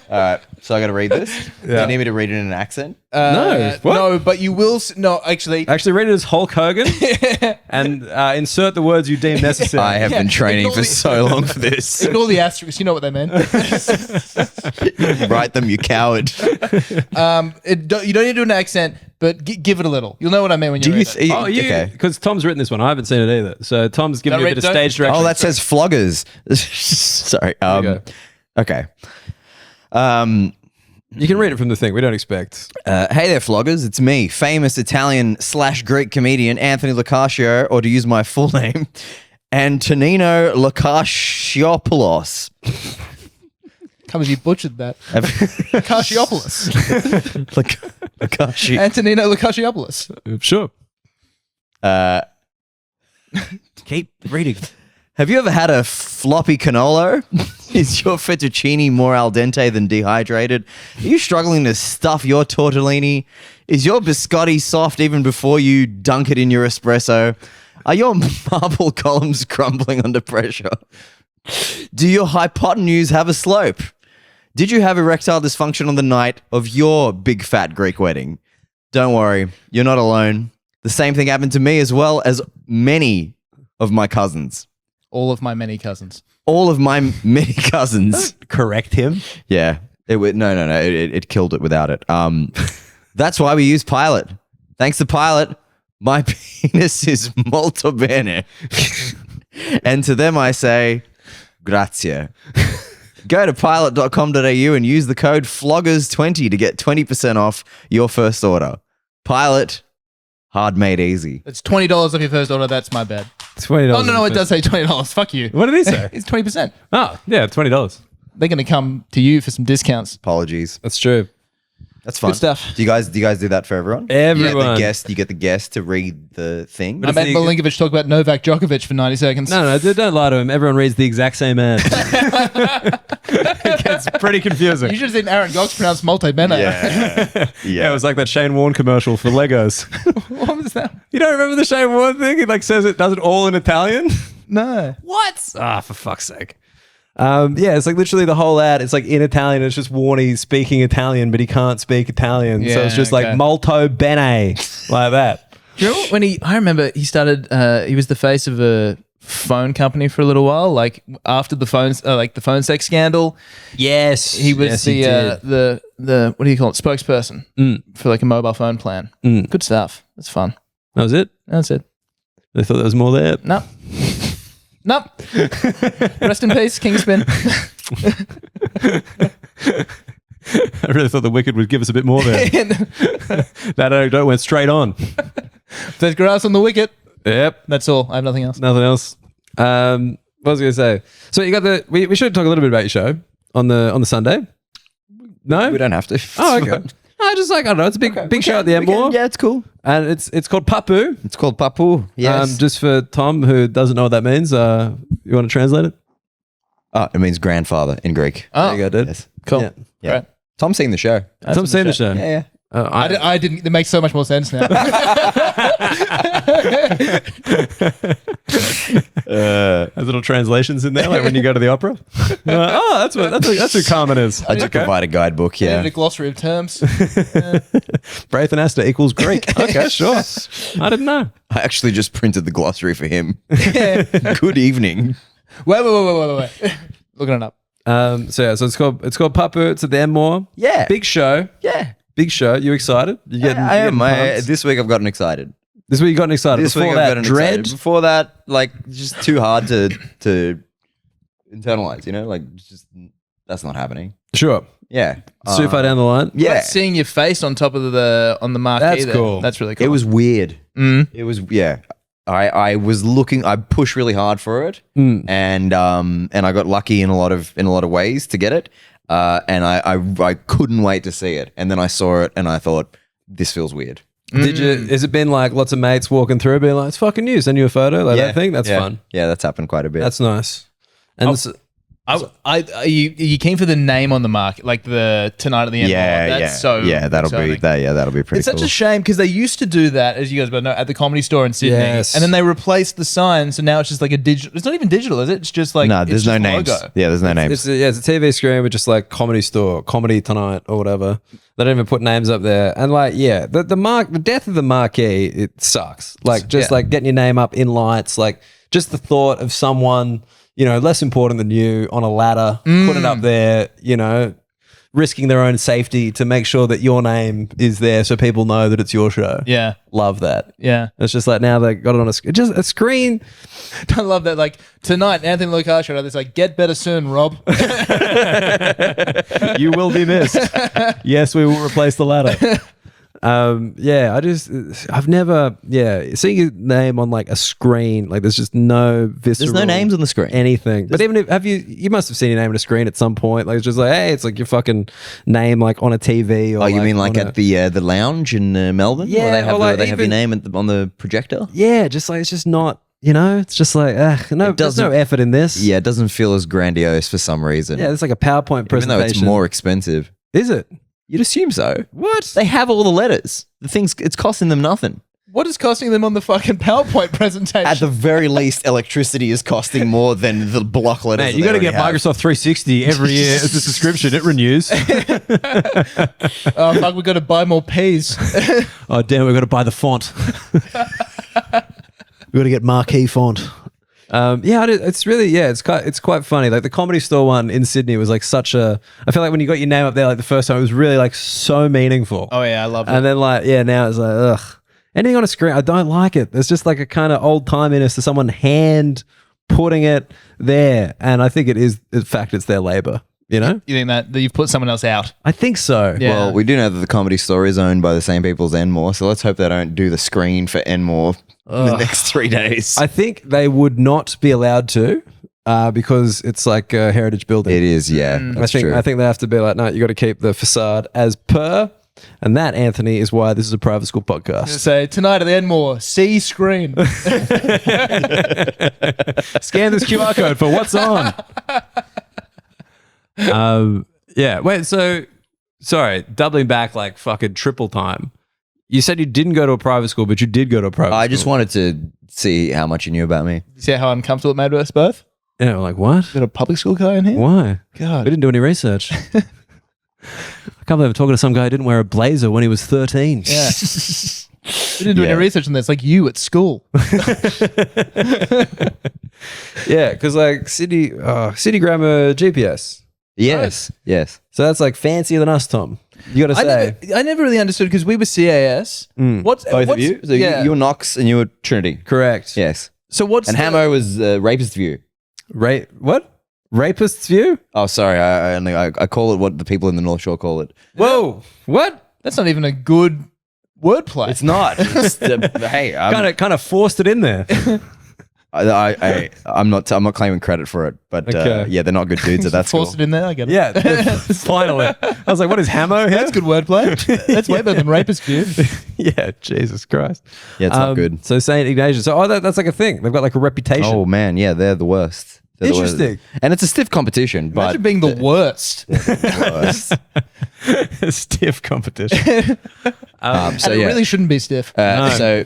Speaker 3: All right. So I got to read this. Do
Speaker 1: Yeah.
Speaker 3: you need me to read it in an accent?
Speaker 1: No. What?
Speaker 2: No, but you will. No, actually.
Speaker 1: Actually, read it as Hulk Hogan and insert the words you deem necessary.
Speaker 3: I have been training
Speaker 2: ignore
Speaker 3: for
Speaker 2: the-
Speaker 3: so long for this.
Speaker 2: Ignore the asterisks. You know what they meant.
Speaker 3: Write them, you coward.
Speaker 2: You don't need to do an accent, but give it a little. You'll know what I mean when you read it.
Speaker 3: Okay.
Speaker 1: Because Tom's written this one. I haven't seen it either. So Tom's giving
Speaker 2: Don't
Speaker 1: you a bit
Speaker 2: read-
Speaker 1: of stage direction.
Speaker 3: Oh, that says floggers. Sorry.
Speaker 1: you go.
Speaker 3: Okay.
Speaker 1: You can read it from the thing. We don't expect.
Speaker 3: Hey there, floggers. It's me, famous Italian/Greek comedian Anthony Locascio, or to use my full name, Antonino Locasciopoulos.
Speaker 2: Come as you butchered that. Locasciopoulos.
Speaker 3: Locascio.
Speaker 2: Antonino Locasciopoulos.
Speaker 1: Sure.
Speaker 3: Keep reading. Have you ever had a floppy cannolo? Is your fettuccine more al dente than dehydrated? Are you struggling to stuff your tortellini? Is your biscotti soft even before you dunk it in your espresso? Are your marble columns crumbling under pressure? Do your hypotenuse have a slope? Did you have erectile dysfunction on the night of your big fat Greek wedding? Don't worry, you're not alone. The same thing happened to me as well as many of my cousins.
Speaker 2: All of my many cousins.
Speaker 3: All of my many cousins.
Speaker 1: Correct him.
Speaker 3: Yeah. It killed it without it. That's why we use Pilot. Thanks to Pilot, my penis is molto bene. And to them I say, grazie. Go to pilot.com.au and use the code FLOGGERS20 to get 20% off your first order. Pilot, hard made easy.
Speaker 2: It's $20 off your first order. That's my bad.
Speaker 1: $20.
Speaker 2: Oh, no, it does say $20. Fuck you.
Speaker 1: What did he say?
Speaker 2: It's 20%.
Speaker 1: Oh, yeah, $20.
Speaker 2: They're going to come to you for some discounts.
Speaker 3: Apologies.
Speaker 1: That's true.
Speaker 3: That's fun.
Speaker 2: Good stuff.
Speaker 3: Do you guys do that for everyone?
Speaker 1: Everyone.
Speaker 3: You get the guest to read the thing.
Speaker 2: I made Milinkovic talk about Novak Djokovic for 90 seconds.
Speaker 1: No, don't lie to him. Everyone reads the exact same ad. It gets pretty confusing.
Speaker 2: You should have seen Aaron Gox pronounce Molte Bene.
Speaker 1: Yeah, it was like that Shane Warne commercial for Legos.
Speaker 2: What was that?
Speaker 1: You don't remember the Shane Warne thing? He like says it does it all in Italian.
Speaker 2: No.
Speaker 1: What? Ah, for fuck's sake. Yeah, it's like literally the whole ad. It's like in Italian. It's just Warney speaking Italian, but he can't speak Italian. So it's just like molto bene, like that.
Speaker 2: Do you remember when I remember he started, he was the face of a phone company for a little while, like after the phones, like the phone sex scandal.
Speaker 1: Yes.
Speaker 2: He was the what do you call it? Spokesperson for like a mobile phone plan. Good stuff. That's fun.
Speaker 1: That was it?
Speaker 2: That's it.
Speaker 1: They thought there was more there.
Speaker 2: No. Nope. Rest in peace, Kingspin.
Speaker 1: I really thought the Wicked would give us a bit more there. That anecdote went straight on.
Speaker 2: There's grass on the wicket.
Speaker 1: Yep.
Speaker 2: That's all. I have nothing else.
Speaker 1: Nothing else. What was I going to say? So you got we should talk a little bit about your show on the Sunday. No?
Speaker 3: We don't have to.
Speaker 1: Oh, okay. No, just like, I don't know. It's a big show at the Enmore.
Speaker 3: Yeah, it's cool.
Speaker 1: And it's called Papu.
Speaker 3: It's called Papu. Yes.
Speaker 1: Just for Tom, who doesn't know what that means, you want to translate it?
Speaker 3: Oh, it means grandfather in Greek.
Speaker 2: Oh,
Speaker 1: there you go, dude.
Speaker 3: Yes.
Speaker 2: cool.
Speaker 1: Yeah.
Speaker 3: Yeah.
Speaker 2: Right.
Speaker 3: Tom's seen the show.
Speaker 1: Tom's seen the show.
Speaker 3: Yeah.
Speaker 2: I didn't. It makes so much more sense now.
Speaker 1: There's little translations in there, like when you go to the opera. You're like, oh, that's who Carmen is.
Speaker 3: I just provide a guidebook.
Speaker 2: I
Speaker 3: Yeah.
Speaker 2: needed a glossary of terms.
Speaker 1: Braith and Asta equals Greek. Okay, sure. I didn't know.
Speaker 3: I actually just printed the glossary for him. Good evening.
Speaker 2: Wait. Looking it up.
Speaker 1: So it's called Papu. It's at the Enmore.
Speaker 3: Yeah.
Speaker 1: Big show.
Speaker 3: Yeah.
Speaker 1: Big show. You excited? You getting?
Speaker 3: I am.
Speaker 1: Pumped?
Speaker 3: This week I've gotten excited.
Speaker 1: This week you gotten excited.
Speaker 3: This
Speaker 1: Before
Speaker 3: week
Speaker 1: that,
Speaker 3: I've gotten
Speaker 1: dread.
Speaker 3: excited. Before that, like just too hard to internalize. You know, like just that's not happening.
Speaker 1: Sure.
Speaker 3: Yeah.
Speaker 1: Too far down the line.
Speaker 3: Yeah.
Speaker 2: Like seeing your face on top of on the marquee.
Speaker 1: That's
Speaker 2: there.
Speaker 1: cool.
Speaker 2: That's really cool.
Speaker 3: It was weird.
Speaker 2: Mm.
Speaker 3: It was I was looking. I pushed really hard for it, and I got lucky in a lot of ways to get it. And I couldn't wait to see it. And then I saw it, and I thought, this feels weird.
Speaker 1: Did you? Has it been like lots of mates walking through, being like, "It's fucking new"? Send you a photo, like that thing. That's fun.
Speaker 3: Yeah, that's happened quite a bit.
Speaker 1: That's nice. And
Speaker 2: Are you keen for the name on the mark, like the tonight at the end? That's so
Speaker 3: that'll
Speaker 2: exciting.
Speaker 3: be that. Yeah, that'll be pretty.
Speaker 2: It's such a shame because they used to do that, as you guys both know, at the Comedy Store in Sydney,
Speaker 1: Yes.
Speaker 2: and then they replaced the sign, so now it's just like a digital. It's not even digital, is it? It's just like
Speaker 3: no, there's
Speaker 2: it's
Speaker 3: no
Speaker 2: just
Speaker 3: names.
Speaker 2: logo.
Speaker 3: Yeah, there's no names.
Speaker 1: it's a TV screen with just like Comedy Store, Comedy Tonight, or whatever. They don't even put names up there. And like, yeah, the death of the marquee, it sucks. Like just like getting your name up in lights, like just the thought of someone, you know, less important than you on a ladder, putting it up there, you know, risking their own safety to make sure that your name is there so people know that it's your show.
Speaker 2: Yeah,
Speaker 1: Love that.
Speaker 2: yeah.
Speaker 1: It's just like now they got it on just a screen.
Speaker 2: I love that. Like tonight, Anthony Locascio, it's like, get better soon, Rob.
Speaker 1: You will be missed. Yes, we will replace the ladder. I've never, seeing your name on like a screen, like there's just no visceral.
Speaker 3: There's no names on the screen.
Speaker 1: Anything. But even if, you must have seen your name on a screen at some point. Like it's just like, hey, it's like your fucking name like on a TV. Or
Speaker 3: Oh, you mean like
Speaker 1: on
Speaker 3: at the lounge in Melbourne?
Speaker 1: Yeah,
Speaker 3: where they have,
Speaker 1: or like
Speaker 3: they have your
Speaker 1: even-
Speaker 3: name on the projector?
Speaker 1: Yeah, just like it's just not You know, it's just like, no, there's no effort in this.
Speaker 3: Yeah, it doesn't feel as grandiose for some reason.
Speaker 1: Yeah, it's like a PowerPoint
Speaker 3: Even
Speaker 1: presentation.
Speaker 3: though it's more expensive.
Speaker 1: Is it?
Speaker 3: You'd assume so.
Speaker 1: What?
Speaker 3: They have all the letters. The things, it's costing them nothing.
Speaker 2: What is costing them on the fucking PowerPoint presentation?
Speaker 3: At the very least, electricity is costing more than the block letters.
Speaker 1: Man, you got to get Microsoft 360 every year as a subscription. It renews.
Speaker 2: Oh, fuck, we've got to buy more peas.
Speaker 1: Oh, damn, we've got to buy the font. We've got to get marquee font. It's really, it's quite funny. Like the Comedy Store one in Sydney was like such a, I feel like when you got your name up there like the first time, it was really like so meaningful.
Speaker 2: Oh yeah, I love it.
Speaker 1: And then like, now it's like, ugh. Anything on a screen, I don't like it. There's just like a kind of old timiness to someone hand putting it there. And I think it is, in fact, it's their labor, you know?
Speaker 2: You think that you've put someone else out?
Speaker 1: I think so.
Speaker 2: Yeah.
Speaker 3: Well, we do know that the Comedy Store is owned by the same people as Enmore, so let's hope they don't do the screen for Enmore in the next 3 days.
Speaker 1: I think they would not be allowed to because it's like a heritage building.
Speaker 3: It is, yeah. That's true.
Speaker 1: I think they have to be like, no, you got to keep the facade as per. And that, Anthony, is why this is a private school podcast.
Speaker 2: So tonight at the Enmore, see screen.
Speaker 1: Scan this QR code for what's on. Wait, so, sorry, doubling back like fucking triple time. You said you didn't go to a private school, but you did go to a private school.
Speaker 3: I just wanted to see how much you knew about me.
Speaker 2: See how uncomfortable it made us both?
Speaker 1: Yeah, we're like, what?
Speaker 2: Got a public school guy in here?
Speaker 1: Why?
Speaker 2: God.
Speaker 1: We didn't do any research. I can't believe I'm talking to some guy who didn't wear a blazer when he was 13.
Speaker 2: Yeah. We didn't do any research on this, like you at school.
Speaker 1: Yeah, because like City Grammar GPS.
Speaker 3: Yes, yes.
Speaker 1: So that's like fancier than us, Tom. You got to say.
Speaker 2: I never really understood because we were CAS.
Speaker 3: Both of you? So you were Knox and you were Trinity.
Speaker 1: Correct.
Speaker 3: Yes.
Speaker 2: So what's
Speaker 3: And Hamo was Rapist View.
Speaker 1: What? Rapist's view?
Speaker 3: Oh, sorry. I call it what the people in the North Shore call it.
Speaker 1: Whoa. What?
Speaker 2: That's not even a good wordplay.
Speaker 3: It's not. It's, hey,
Speaker 1: Kind of forced it in there.
Speaker 3: I'm not claiming credit for it, but
Speaker 1: Okay.
Speaker 3: they're not good dudes at that school.
Speaker 2: Forced it in there. I get it.
Speaker 1: Yeah, finally. I was like, what is Hamo here?
Speaker 2: That's good wordplay. That's way better than rapist view.
Speaker 1: Yeah, Jesus Christ.
Speaker 3: Yeah, it's not good.
Speaker 1: So St. Ignatius. So that's like a thing. They've got like a reputation.
Speaker 3: Oh man, yeah, they're the worst. They're the worst.
Speaker 1: Interesting.
Speaker 3: And it's a stiff competition, but
Speaker 2: Imagine being the worst.
Speaker 1: Stiff competition.
Speaker 3: so
Speaker 2: And it
Speaker 3: yeah,
Speaker 2: really shouldn't be stiff.
Speaker 3: so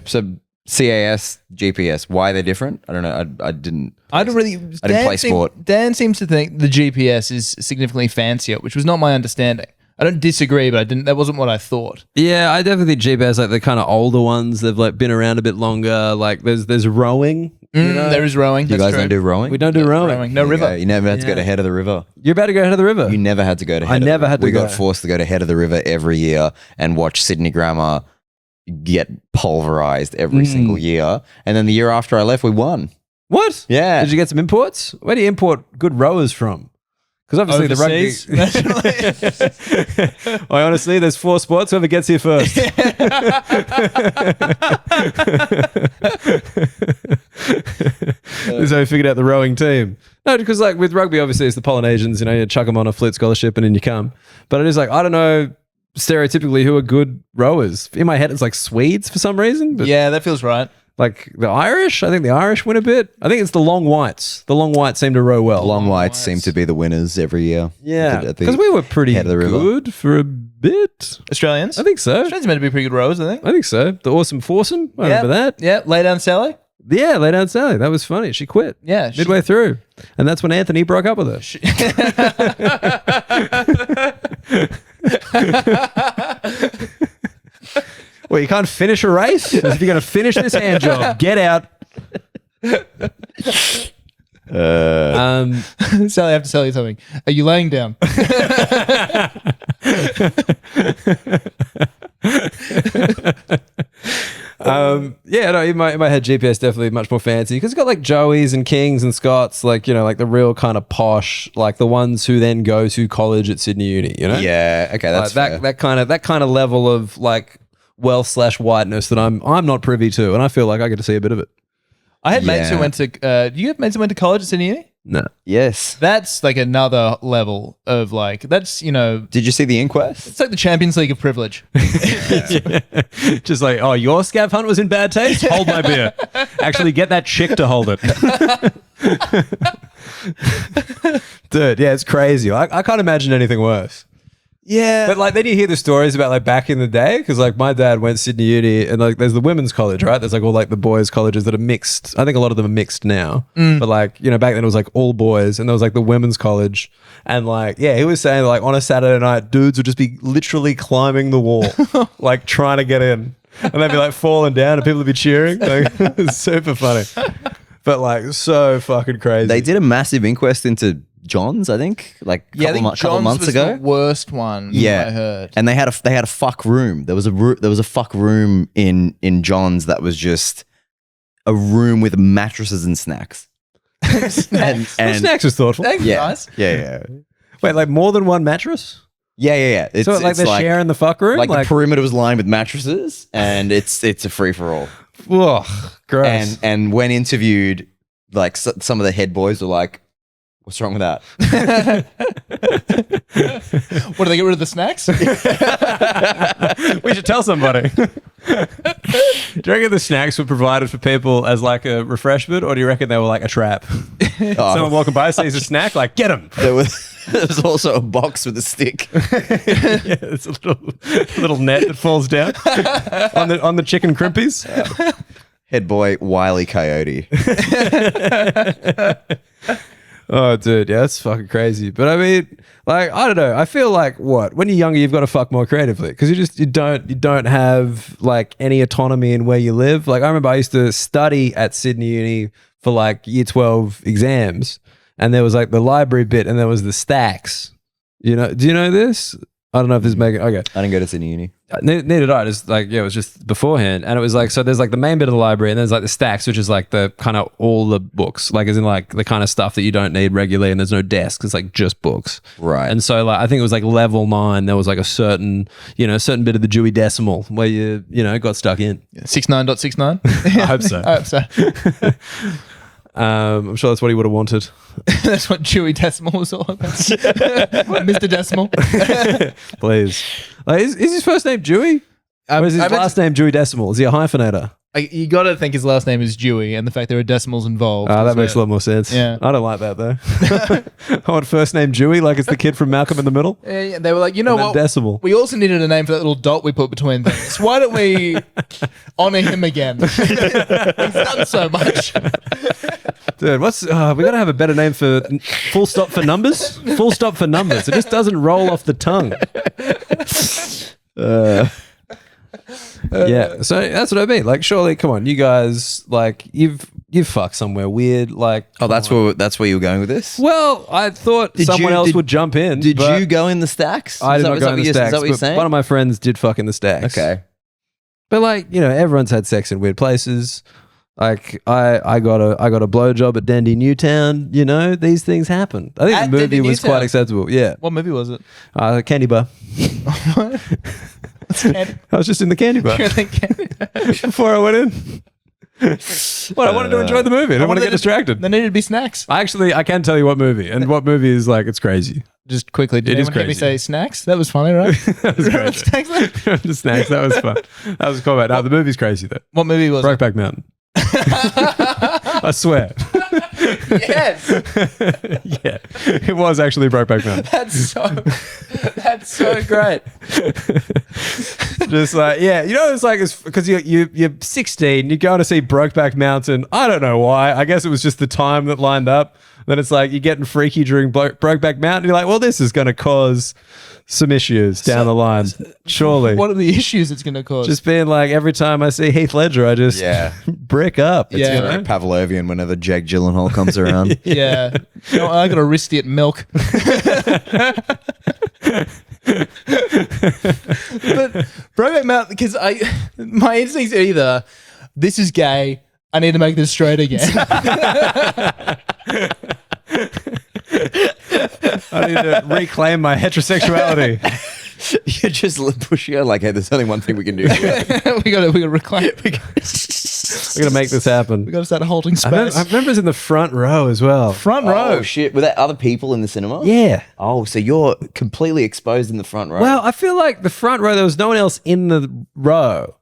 Speaker 3: CAS, GPS, why they're different? I don't know. I didn't play sport.
Speaker 2: Dan seems to think the GPS is significantly fancier, which was not my understanding. I don't disagree, but that wasn't what I thought.
Speaker 1: Yeah, I definitely think GPS like the kind of older ones. They've like been around a bit longer. Like there's rowing. You know?
Speaker 2: There is rowing.
Speaker 3: You
Speaker 2: That's
Speaker 3: guys
Speaker 2: true.
Speaker 3: don't do rowing?
Speaker 1: We don't do rowing.
Speaker 2: No river.
Speaker 3: You never had to go to head of the river.
Speaker 1: You're about to go ahead of the river.
Speaker 3: You never had to go to head
Speaker 1: I
Speaker 3: of
Speaker 1: never
Speaker 3: the
Speaker 1: had to
Speaker 3: We
Speaker 1: go.
Speaker 3: got forced to go to head of the river every year and watch Sydney Grammar get pulverized every single year. And then the year after I left, we won.
Speaker 1: What?
Speaker 3: Yeah.
Speaker 1: Did you get some imports? Where do you import good rowers from? Because obviously
Speaker 2: Overseas,
Speaker 1: the rugby. Well, honestly, there's 4 spots. Whoever gets here first. That's how we figured out the rowing team. No, because like with rugby, obviously it's the Polynesians. You know, you chuck them on a flute scholarship and then you come. But it is like I don't know stereotypically who are good rowers. In my head, it's like Swedes for some reason. But
Speaker 2: Yeah, that feels right.
Speaker 1: like the Irish, I think the Irish win a bit. I think it's the long whites. The long whites seem to row well.
Speaker 3: Long whites seem to be the winners every year.
Speaker 1: Yeah,
Speaker 3: At the
Speaker 1: because we were pretty
Speaker 3: head of the river.
Speaker 1: good for a bit.
Speaker 2: Australians?
Speaker 1: I think so.
Speaker 2: Australians meant to be pretty good rowers, I think.
Speaker 1: I think so. The awesome foursome. I remember that.
Speaker 2: Yeah, lay down Sally.
Speaker 1: Yeah, lay down Sally. That was funny. She quit.
Speaker 2: Yeah.
Speaker 1: Midway through. And that's when Anthony broke up with her. Well, you can't finish a race? If you're going to finish this hand job, get out.
Speaker 2: Sally, I have to tell you something. Are you laying down?
Speaker 1: In my head, GPS definitely much more fancy because it's got like Joeys and Kings and Scots, like, you know, like the real kind of posh, like the ones who then go to college at Sydney Uni, you know?
Speaker 3: Yeah, okay, that's fair.
Speaker 1: that kind of level of like wealth/whiteness that I'm not privy to, and I feel like I get to see a bit of it.
Speaker 2: I had mates who
Speaker 3: Yeah.
Speaker 2: went to. Do you have mates who went to college at Sydney Uni?
Speaker 1: No.
Speaker 3: Yes.
Speaker 2: That's like another level of like, that's, you know,
Speaker 3: Did you see the inquest?
Speaker 2: it's like the Champions League of privilege.
Speaker 1: Just like, oh, your scav hunt was in bad taste? Hold my beer. Actually, get that chick to hold it. Dude, yeah, it's crazy. I can't imagine anything worse.
Speaker 3: Yeah.
Speaker 1: But like then you hear the stories about like back in the day, because like my dad went to Sydney Uni and like there's the women's college, right? There's like all like the boys' colleges that are mixed. I think a lot of them are mixed now. But like, you know, back then it was like all boys and there was like the women's college. And like, yeah, he was saying like on a Saturday night, dudes would just be literally climbing the wall, like trying to get in. And they'd be like falling down and people would be cheering. Like, it's super funny. But like so fucking crazy.
Speaker 3: They did a massive inquest into John's, I think, like
Speaker 2: Yeah, I think
Speaker 3: couple
Speaker 2: John's
Speaker 3: months
Speaker 2: was
Speaker 3: ago.
Speaker 2: the worst one
Speaker 3: Yeah,
Speaker 2: I heard.
Speaker 3: and they had a fuck room. There was a fuck room in John's that was just a room with mattresses and snacks. and
Speaker 1: Snacks was thoughtful.
Speaker 2: Thanks,
Speaker 3: yeah,
Speaker 2: guys.
Speaker 3: yeah.
Speaker 1: Wait, like more than one mattress?
Speaker 3: Yeah. It's,
Speaker 1: So like
Speaker 3: it's
Speaker 1: they're sharing the fuck room?
Speaker 3: like the perimeter was lined with mattresses, and it's a free for all.
Speaker 1: Ugh, gross.
Speaker 3: And when interviewed, like some of the head boys were like, "What's wrong with that?"
Speaker 2: What, do they get rid of the snacks?
Speaker 1: We should tell somebody. Do you reckon the snacks were provided for people as like a refreshment, or do you reckon they were like a trap? Someone walking by sees a snack, like, get him.
Speaker 3: There was also a box with a stick.
Speaker 1: Yeah, it's a little net that falls down on the chicken crimpies.
Speaker 3: Head boy, Wile E. Coyote.
Speaker 1: Oh, dude, yeah, that's fucking crazy. But I mean, like, I don't know. I feel like when you're younger, you've got to fuck more creatively because you don't have like any autonomy in where you live. Like, I remember I used to study at Sydney Uni for like year 12 exams, and there was like the library bit, and there was the stacks. You know, do you know this? I don't know if this is making okay.
Speaker 3: I didn't go to Sydney Uni.
Speaker 1: Neither did I. Just like, yeah, it was just beforehand. And it was like, so there's like the main bit of the library and there's like the stacks, which is like the kind of all the books, like as in like the kind of stuff that you don't need regularly, and there's no desk. It's like just books.
Speaker 3: Right.
Speaker 1: And so like, I think it was like level 9. There was like a certain bit of the Dewey Decimal where you got stuck in.
Speaker 2: 69.69?
Speaker 1: I hope so.
Speaker 2: I hope so.
Speaker 1: I'm sure that's what he would have wanted.
Speaker 2: That's what Dewey Decimal was all about. Mr. Decimal.
Speaker 1: Please. Like, is his first name Dewey? Or is his last name Dewey Decimal? Is he a hyphenator?
Speaker 2: You got to think his last name is Dewey, and the fact there are decimals involved.
Speaker 1: That makes a lot more sense.
Speaker 2: Yeah.
Speaker 1: I don't like that though. I want first name Dewey, like it's the kid from Malcolm in the Middle.
Speaker 2: Yeah, they were like, you know
Speaker 1: And then
Speaker 2: what?
Speaker 1: decimal.
Speaker 2: We also needed a name for that little dot we put between things. Why don't we honor him again? He's done so much.
Speaker 1: Dude, we got to have a better name for full stop for numbers. Full stop for numbers. It just doesn't roll off the tongue. Yeah, so that's what I mean. Like, surely, come on, you guys, like, you've fucked somewhere weird. Like,
Speaker 3: Oh, that's where you were going with this?
Speaker 1: well, I thought someone else would jump in.
Speaker 3: Did
Speaker 1: but
Speaker 3: you go in the stacks?
Speaker 1: I
Speaker 3: Is
Speaker 1: did
Speaker 3: that-
Speaker 1: not
Speaker 3: is
Speaker 1: go
Speaker 3: that
Speaker 1: in
Speaker 3: what
Speaker 1: the
Speaker 3: you're-
Speaker 1: stacks.
Speaker 3: Is that what you're
Speaker 1: but
Speaker 3: saying?
Speaker 1: one of my friends did fuck in the stacks.
Speaker 3: Okay.
Speaker 1: But like, everyone's had sex in weird places. Like I got a blowjob at Dandy Newtown. These things happen. I think
Speaker 2: At
Speaker 1: the movie
Speaker 2: Dandy
Speaker 1: was
Speaker 2: Newtown?
Speaker 1: quite acceptable. Yeah,
Speaker 2: What movie was it?
Speaker 1: Candy bar. I was just in the candy bar before I went in. What I wanted to enjoy the movie. I didn't want to get distracted.
Speaker 2: There needed to be snacks.
Speaker 1: I can tell you what movie, and what movie is like it's crazy.
Speaker 2: Just quickly, did
Speaker 1: It is
Speaker 2: anyone hear me
Speaker 1: crazy.
Speaker 2: say snacks? That was funny, right?
Speaker 1: That was great.
Speaker 2: Snacks, mate?
Speaker 1: The snacks, that was fun. That was cool. No, the movie's crazy though.
Speaker 2: What movie was it?
Speaker 1: Brokeback Mountain. I swear.
Speaker 2: Yes.
Speaker 1: Yeah, it was actually Brokeback Mountain.
Speaker 2: That's so great.
Speaker 1: Just like, yeah, it's like, it's because you're 16, you're going to see Brokeback Mountain. I don't know why. I guess it was just the time that lined up. Then it's like you're getting freaky during Brokeback Mountain. You're like, well, this is going to cause some issues down the line. Surely.
Speaker 2: What are the issues it's going to cause?
Speaker 1: Just being like, every time I see Heath Ledger, I just brick up.
Speaker 2: Yeah.
Speaker 3: It's very Pavlovian whenever Jake Gyllenhaal comes around.
Speaker 2: yeah. I got a wristy at milk. But Brokeback Mountain, because my instincts are either this is gay, I need to make this straight again.
Speaker 1: I need to reclaim my heterosexuality.
Speaker 3: You're just pushing out like, hey, there's only one thing we can do here.
Speaker 2: we got to reclaim.
Speaker 1: We're gonna make this happen.
Speaker 2: We got to start holding space.
Speaker 1: I remember it's in the front row as well.
Speaker 2: Front row.
Speaker 3: Oh shit! Were there other people in the cinema?
Speaker 1: Yeah.
Speaker 3: Oh, so you're completely exposed in the front row.
Speaker 1: Well, I feel like the front row, there was no one else in the row,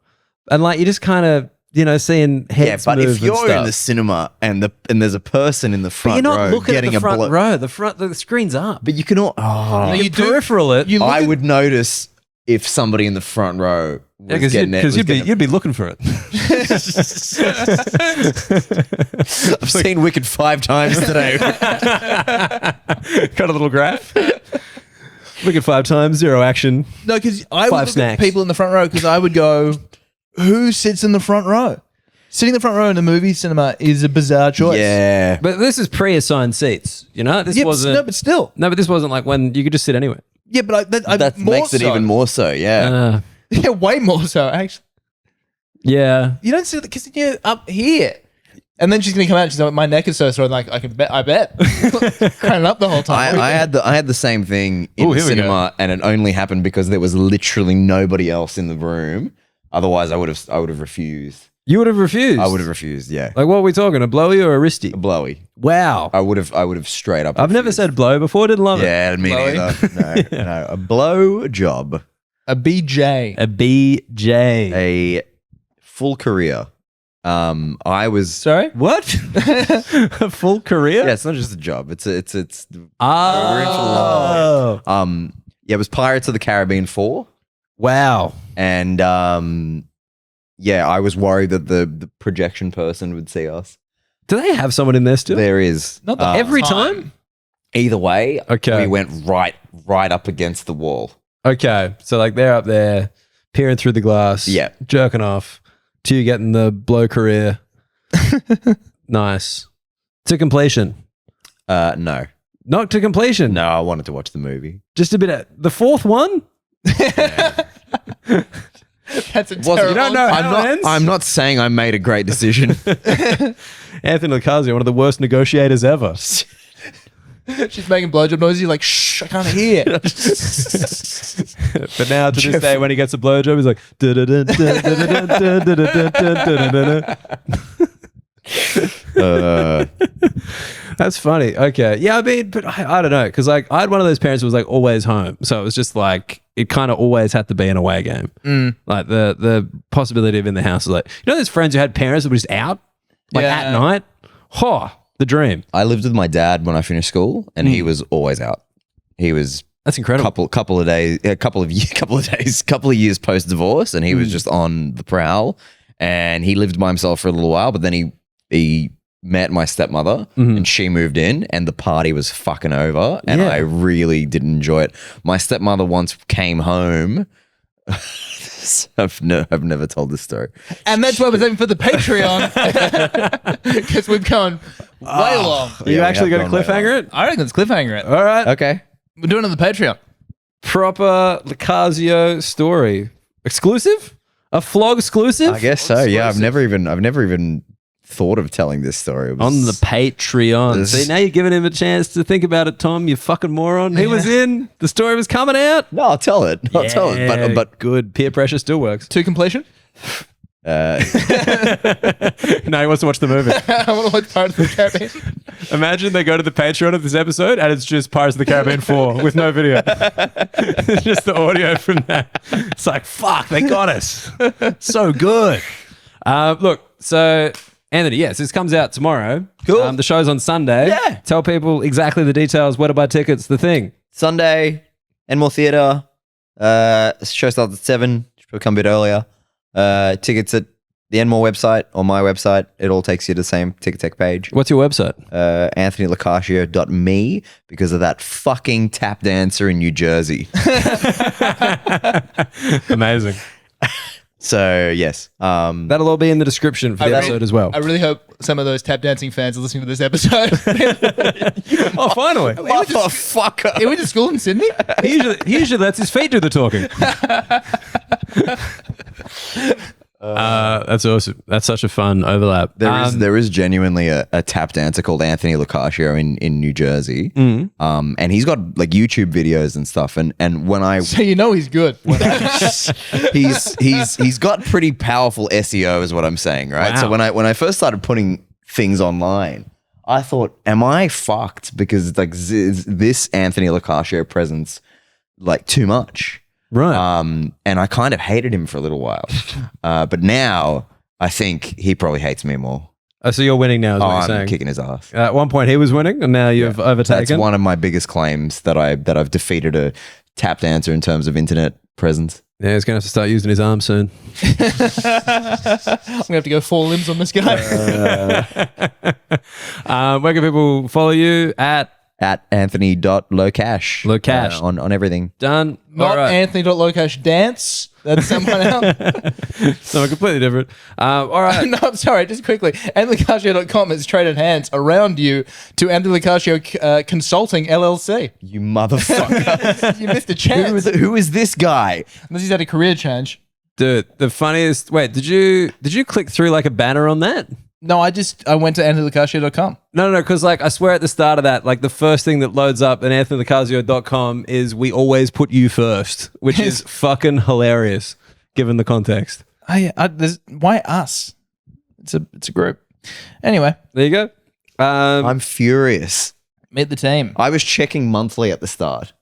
Speaker 1: and like you just kind of seeing heads
Speaker 3: but
Speaker 1: move
Speaker 3: if you're
Speaker 1: and stuff.
Speaker 3: in the cinema and there's a person in the
Speaker 1: But
Speaker 3: front
Speaker 1: you're not
Speaker 3: row
Speaker 1: looking at
Speaker 3: getting
Speaker 1: the front
Speaker 3: a
Speaker 1: row. The screen's up.
Speaker 3: but you can all.
Speaker 2: No,
Speaker 1: You
Speaker 2: do-
Speaker 1: peripheral it.
Speaker 2: You look
Speaker 3: I
Speaker 2: at-
Speaker 3: would notice if somebody in the front row was getting it.
Speaker 1: because you'd be looking for it.
Speaker 3: I've seen Wicked 5 times today.
Speaker 1: Got a little graph. Look at 5 times, 0 action.
Speaker 2: No, because I would
Speaker 1: 5
Speaker 2: look
Speaker 1: snacks.
Speaker 2: at people in the front row because I would go, who sits in the front row? Sitting in the front row in a movie cinema is a bizarre choice.
Speaker 3: Yeah.
Speaker 1: But this is pre-assigned seats. This
Speaker 2: Yeah,
Speaker 1: wasn't.
Speaker 2: no, but still.
Speaker 1: No, but this wasn't like when you could just sit anywhere.
Speaker 2: Yeah, but
Speaker 3: That
Speaker 2: more
Speaker 3: makes it
Speaker 2: so.
Speaker 3: even more so. Yeah.
Speaker 2: Yeah, way more so, actually.
Speaker 1: Yeah.
Speaker 2: You don't sit because you're up here. And then she's going to come out and she's like, my neck is so sore. I'm like, I bet. Crying up the whole time.
Speaker 3: I had the same thing in
Speaker 1: Ooh,
Speaker 3: the
Speaker 1: here we go.
Speaker 3: cinema, and it only happened because there was literally nobody else in the room. Otherwise, I would have refused.
Speaker 1: You would have refused.
Speaker 3: I would have refused. Yeah,
Speaker 1: Like, what are we talking? A blowy or a wristy?
Speaker 3: a blowy.
Speaker 1: Wow.
Speaker 3: I would have straight up.
Speaker 1: I've never
Speaker 3: refused.
Speaker 1: said blow before. Didn't love it.
Speaker 3: Yeah, me
Speaker 2: Blowy?
Speaker 3: neither. No, a blow job,
Speaker 2: A BJ.
Speaker 1: A BJ.
Speaker 3: a full career. I was.
Speaker 2: Sorry?
Speaker 1: What? A full career?
Speaker 3: Yeah, it's not just a job. It's.
Speaker 1: Oh.
Speaker 3: We're in for life. Yeah, it was Pirates of the Caribbean 4.
Speaker 1: Wow.
Speaker 3: And yeah, I was worried that the projection person would see us.
Speaker 1: Do they have someone in there still?
Speaker 3: There is.
Speaker 2: Not the
Speaker 1: Every time?
Speaker 3: Either way,
Speaker 1: Okay.
Speaker 3: we went right up against the wall.
Speaker 1: Okay. So, like, they're up there peering through the glass.
Speaker 3: Yeah.
Speaker 1: Jerking off. To you getting the blow career. Nice. To completion.
Speaker 3: No.
Speaker 1: Not to completion.
Speaker 3: No, I wanted to watch the movie.
Speaker 1: Just a bit of the fourth one?
Speaker 2: That's a
Speaker 3: Wasn't-
Speaker 2: terrible.
Speaker 1: You don't know how it ends?
Speaker 3: I'm not saying I made a great decision.
Speaker 1: Anthony Locascio, one of the worst negotiators ever.
Speaker 2: She's making blowjob noises. You're like, shh, I can't hear.
Speaker 1: But now to this day, when he gets a blowjob, he's like, that's funny. Okay. Yeah, I mean, but I don't know. Because like I had one of those parents who was like always home. So it was just like, it kind of always had to be an away game. Like the possibility of in the house was like, those friends who had parents that were just out like
Speaker 2: Yeah.
Speaker 1: at night? The dream.
Speaker 3: I lived with my dad when I finished school, and he was always out. He was
Speaker 1: That's incredible.
Speaker 3: couple of years post divorce, and he was just on the prowl. And he lived by himself for a little while, but then he met my stepmother, and she moved in, and the party was fucking over, and
Speaker 1: Yeah.
Speaker 3: I really didn't enjoy it. My stepmother once came home. I've never told this story.
Speaker 2: And that's why we're aiming for the Patreon. Because we've gone way long.
Speaker 1: Are you
Speaker 3: Yeah, we
Speaker 1: actually
Speaker 3: have
Speaker 1: going to
Speaker 3: gone way
Speaker 1: cliffhanger it?
Speaker 2: I reckon it's cliffhanger it.
Speaker 1: All right.
Speaker 3: Okay.
Speaker 2: We're doing it on the Patreon.
Speaker 1: Proper Locascio story. Exclusive? A Flog exclusive?
Speaker 3: I guess so. Yeah, I've never even thought of telling this story. It was-
Speaker 1: On the Patreon.
Speaker 3: This-
Speaker 1: See, now you're giving him a chance to think about it, Tom, you fucking moron. He was in. The story was coming out.
Speaker 3: No, I'll tell it. I'll tell it. But
Speaker 1: good. Peer pressure still works.
Speaker 2: To completion.
Speaker 1: No, he wants to watch the movie.
Speaker 2: I want to watch Pirates of the Caribbean.
Speaker 1: Imagine they go to the Patreon of this episode and it's just Pirates of the Caribbean 4 with no video. It's just the audio from that. It's like, fuck, they got us. So good. Look, so Anthony, yes, this comes out tomorrow.
Speaker 3: Cool.
Speaker 1: The show's on Sunday.
Speaker 3: Yeah.
Speaker 1: Tell people exactly the details, where to buy tickets, the thing.
Speaker 3: Sunday, Enmore Theatre. Show starts at 7. Should probably come a bit earlier. Tickets at the Enmore website or my website. It all takes you to the same Ticket Tech page.
Speaker 1: What's your website?
Speaker 3: AnthonyLocascio.me because of that fucking tap dancer in New Jersey.
Speaker 1: Amazing.
Speaker 3: So, yes.
Speaker 1: That'll all be in the description for the episode as well.
Speaker 2: I really hope some of those tap dancing fans are listening to this episode.
Speaker 1: Oh, finally.
Speaker 3: Motherfucker.
Speaker 2: He went to school in Sydney?
Speaker 1: He usually lets his feet do the talking. That's awesome. That's such a fun overlap.
Speaker 3: There is genuinely a tap dancer called Anthony Locascio in New Jersey. And he's got like YouTube videos and stuff. And when I
Speaker 2: So you know he's good.
Speaker 3: he's got pretty powerful SEO is what I'm saying, right?
Speaker 1: Wow.
Speaker 3: So when I first started putting things online, I thought, am I fucked because like this Anthony Locascio presence like too much?
Speaker 1: Right.
Speaker 3: And I kind of hated him for a little while. But now I think he probably hates me more.
Speaker 1: So you're winning now, is what you're
Speaker 3: I'm
Speaker 1: saying.
Speaker 3: kicking his ass.
Speaker 1: At one point he was winning, and now you've overtaken.
Speaker 3: That's one of my biggest claims that I've defeated a tap dancer in terms of internet presence.
Speaker 1: Yeah, he's going to have to start using his arm soon.
Speaker 2: I'm going to have to go 4 limbs on this guy.
Speaker 1: Where can people follow you? At
Speaker 3: Anthony.Locash.
Speaker 1: Locash.
Speaker 3: On everything.
Speaker 1: Done.
Speaker 2: Not
Speaker 1: All right.
Speaker 2: Anthony.Locash Dance. That's someone else.
Speaker 1: Something completely different. All right.
Speaker 2: No, I'm sorry. Just quickly. AnthonyLocascio.com has traded hands around you to Anthony Locascio Consulting LLC.
Speaker 3: You motherfucker.
Speaker 2: You missed a chance.
Speaker 3: Who is this guy?
Speaker 2: Unless he's had a career change.
Speaker 1: Dude, the funniest. Wait, did you click through like a banner on that?
Speaker 2: No, I went to AnthonyLocascio.com.
Speaker 1: No, because like I swear at the start of that, like the first thing that loads up at AnthonyLocascio.com is we always put you first, which is fucking hilarious given the context.
Speaker 2: Oh, yeah. Why us? It's a group. Anyway,
Speaker 1: There you go.
Speaker 3: I'm furious.
Speaker 2: meet the team.
Speaker 3: I was checking monthly at the start.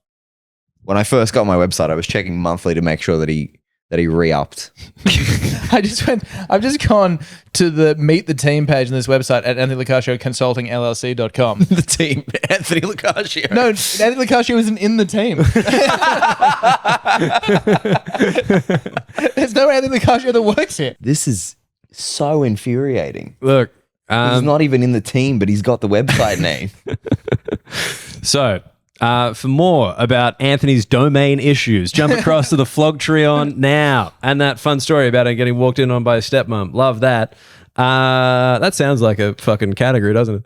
Speaker 3: When I first got my website, I was checking monthly to make sure that he re-upped.
Speaker 2: I've just gone to the meet the team page on this website at Anthony Locascio Consulting LLC.com.
Speaker 3: The team, Anthony Locascio.
Speaker 2: No, Anthony Locascio isn't in the team. There's no Anthony Locascio that works here.
Speaker 3: This is so infuriating.
Speaker 1: Look,
Speaker 3: He's not even in the team, but he's got the website name.
Speaker 1: so for more about Anthony's domain issues, jump across to the Flog tree on now, and that fun story about him getting walked in on by his stepmom. Love that. That sounds like a fucking category, doesn't it?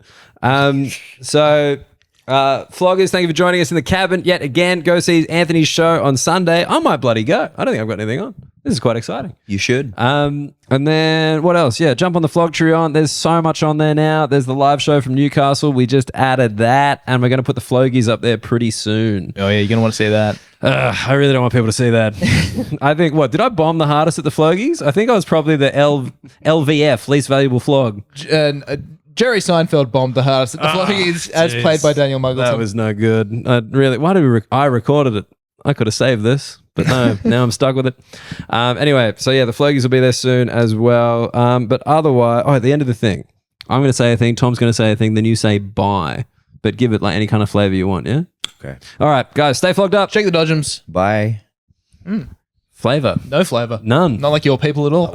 Speaker 1: Floggers, thank you for joining us in the cabin yet again. Go see Anthony's show on Sunday. I might bloody go. I don't think I've got anything on. This is quite exciting.
Speaker 3: You should.
Speaker 1: And then what else? Yeah, jump on the Flog tree on. There's so much on there now. There's the live show from Newcastle. We just added that, and we're going to put the Flogies up there pretty soon.
Speaker 2: Oh, yeah, you're going to want to see that.
Speaker 1: I really don't want people to see that. I think, did I bomb the hardest at the Flogies? I think I was probably the LVF, least valuable flog.
Speaker 2: Jerry Seinfeld bombed the hardest at the Floggies, as played by Daniel Muggleton.
Speaker 1: That was no good. Why did I recorded it? I could have saved this, but no, now I'm stuck with it. Anyway, so yeah, the Flogies will be there soon as well. But otherwise, at the end of the thing, I'm going to say a thing, Tom's going to say a thing, then you say bye, but give it like any kind of flavor you want, yeah?
Speaker 3: Okay.
Speaker 1: All right, guys, stay flogged up.
Speaker 2: Shake the dodgems.
Speaker 3: Bye.
Speaker 1: Flavor.
Speaker 2: No flavor.
Speaker 1: None.
Speaker 2: Not like your people at all.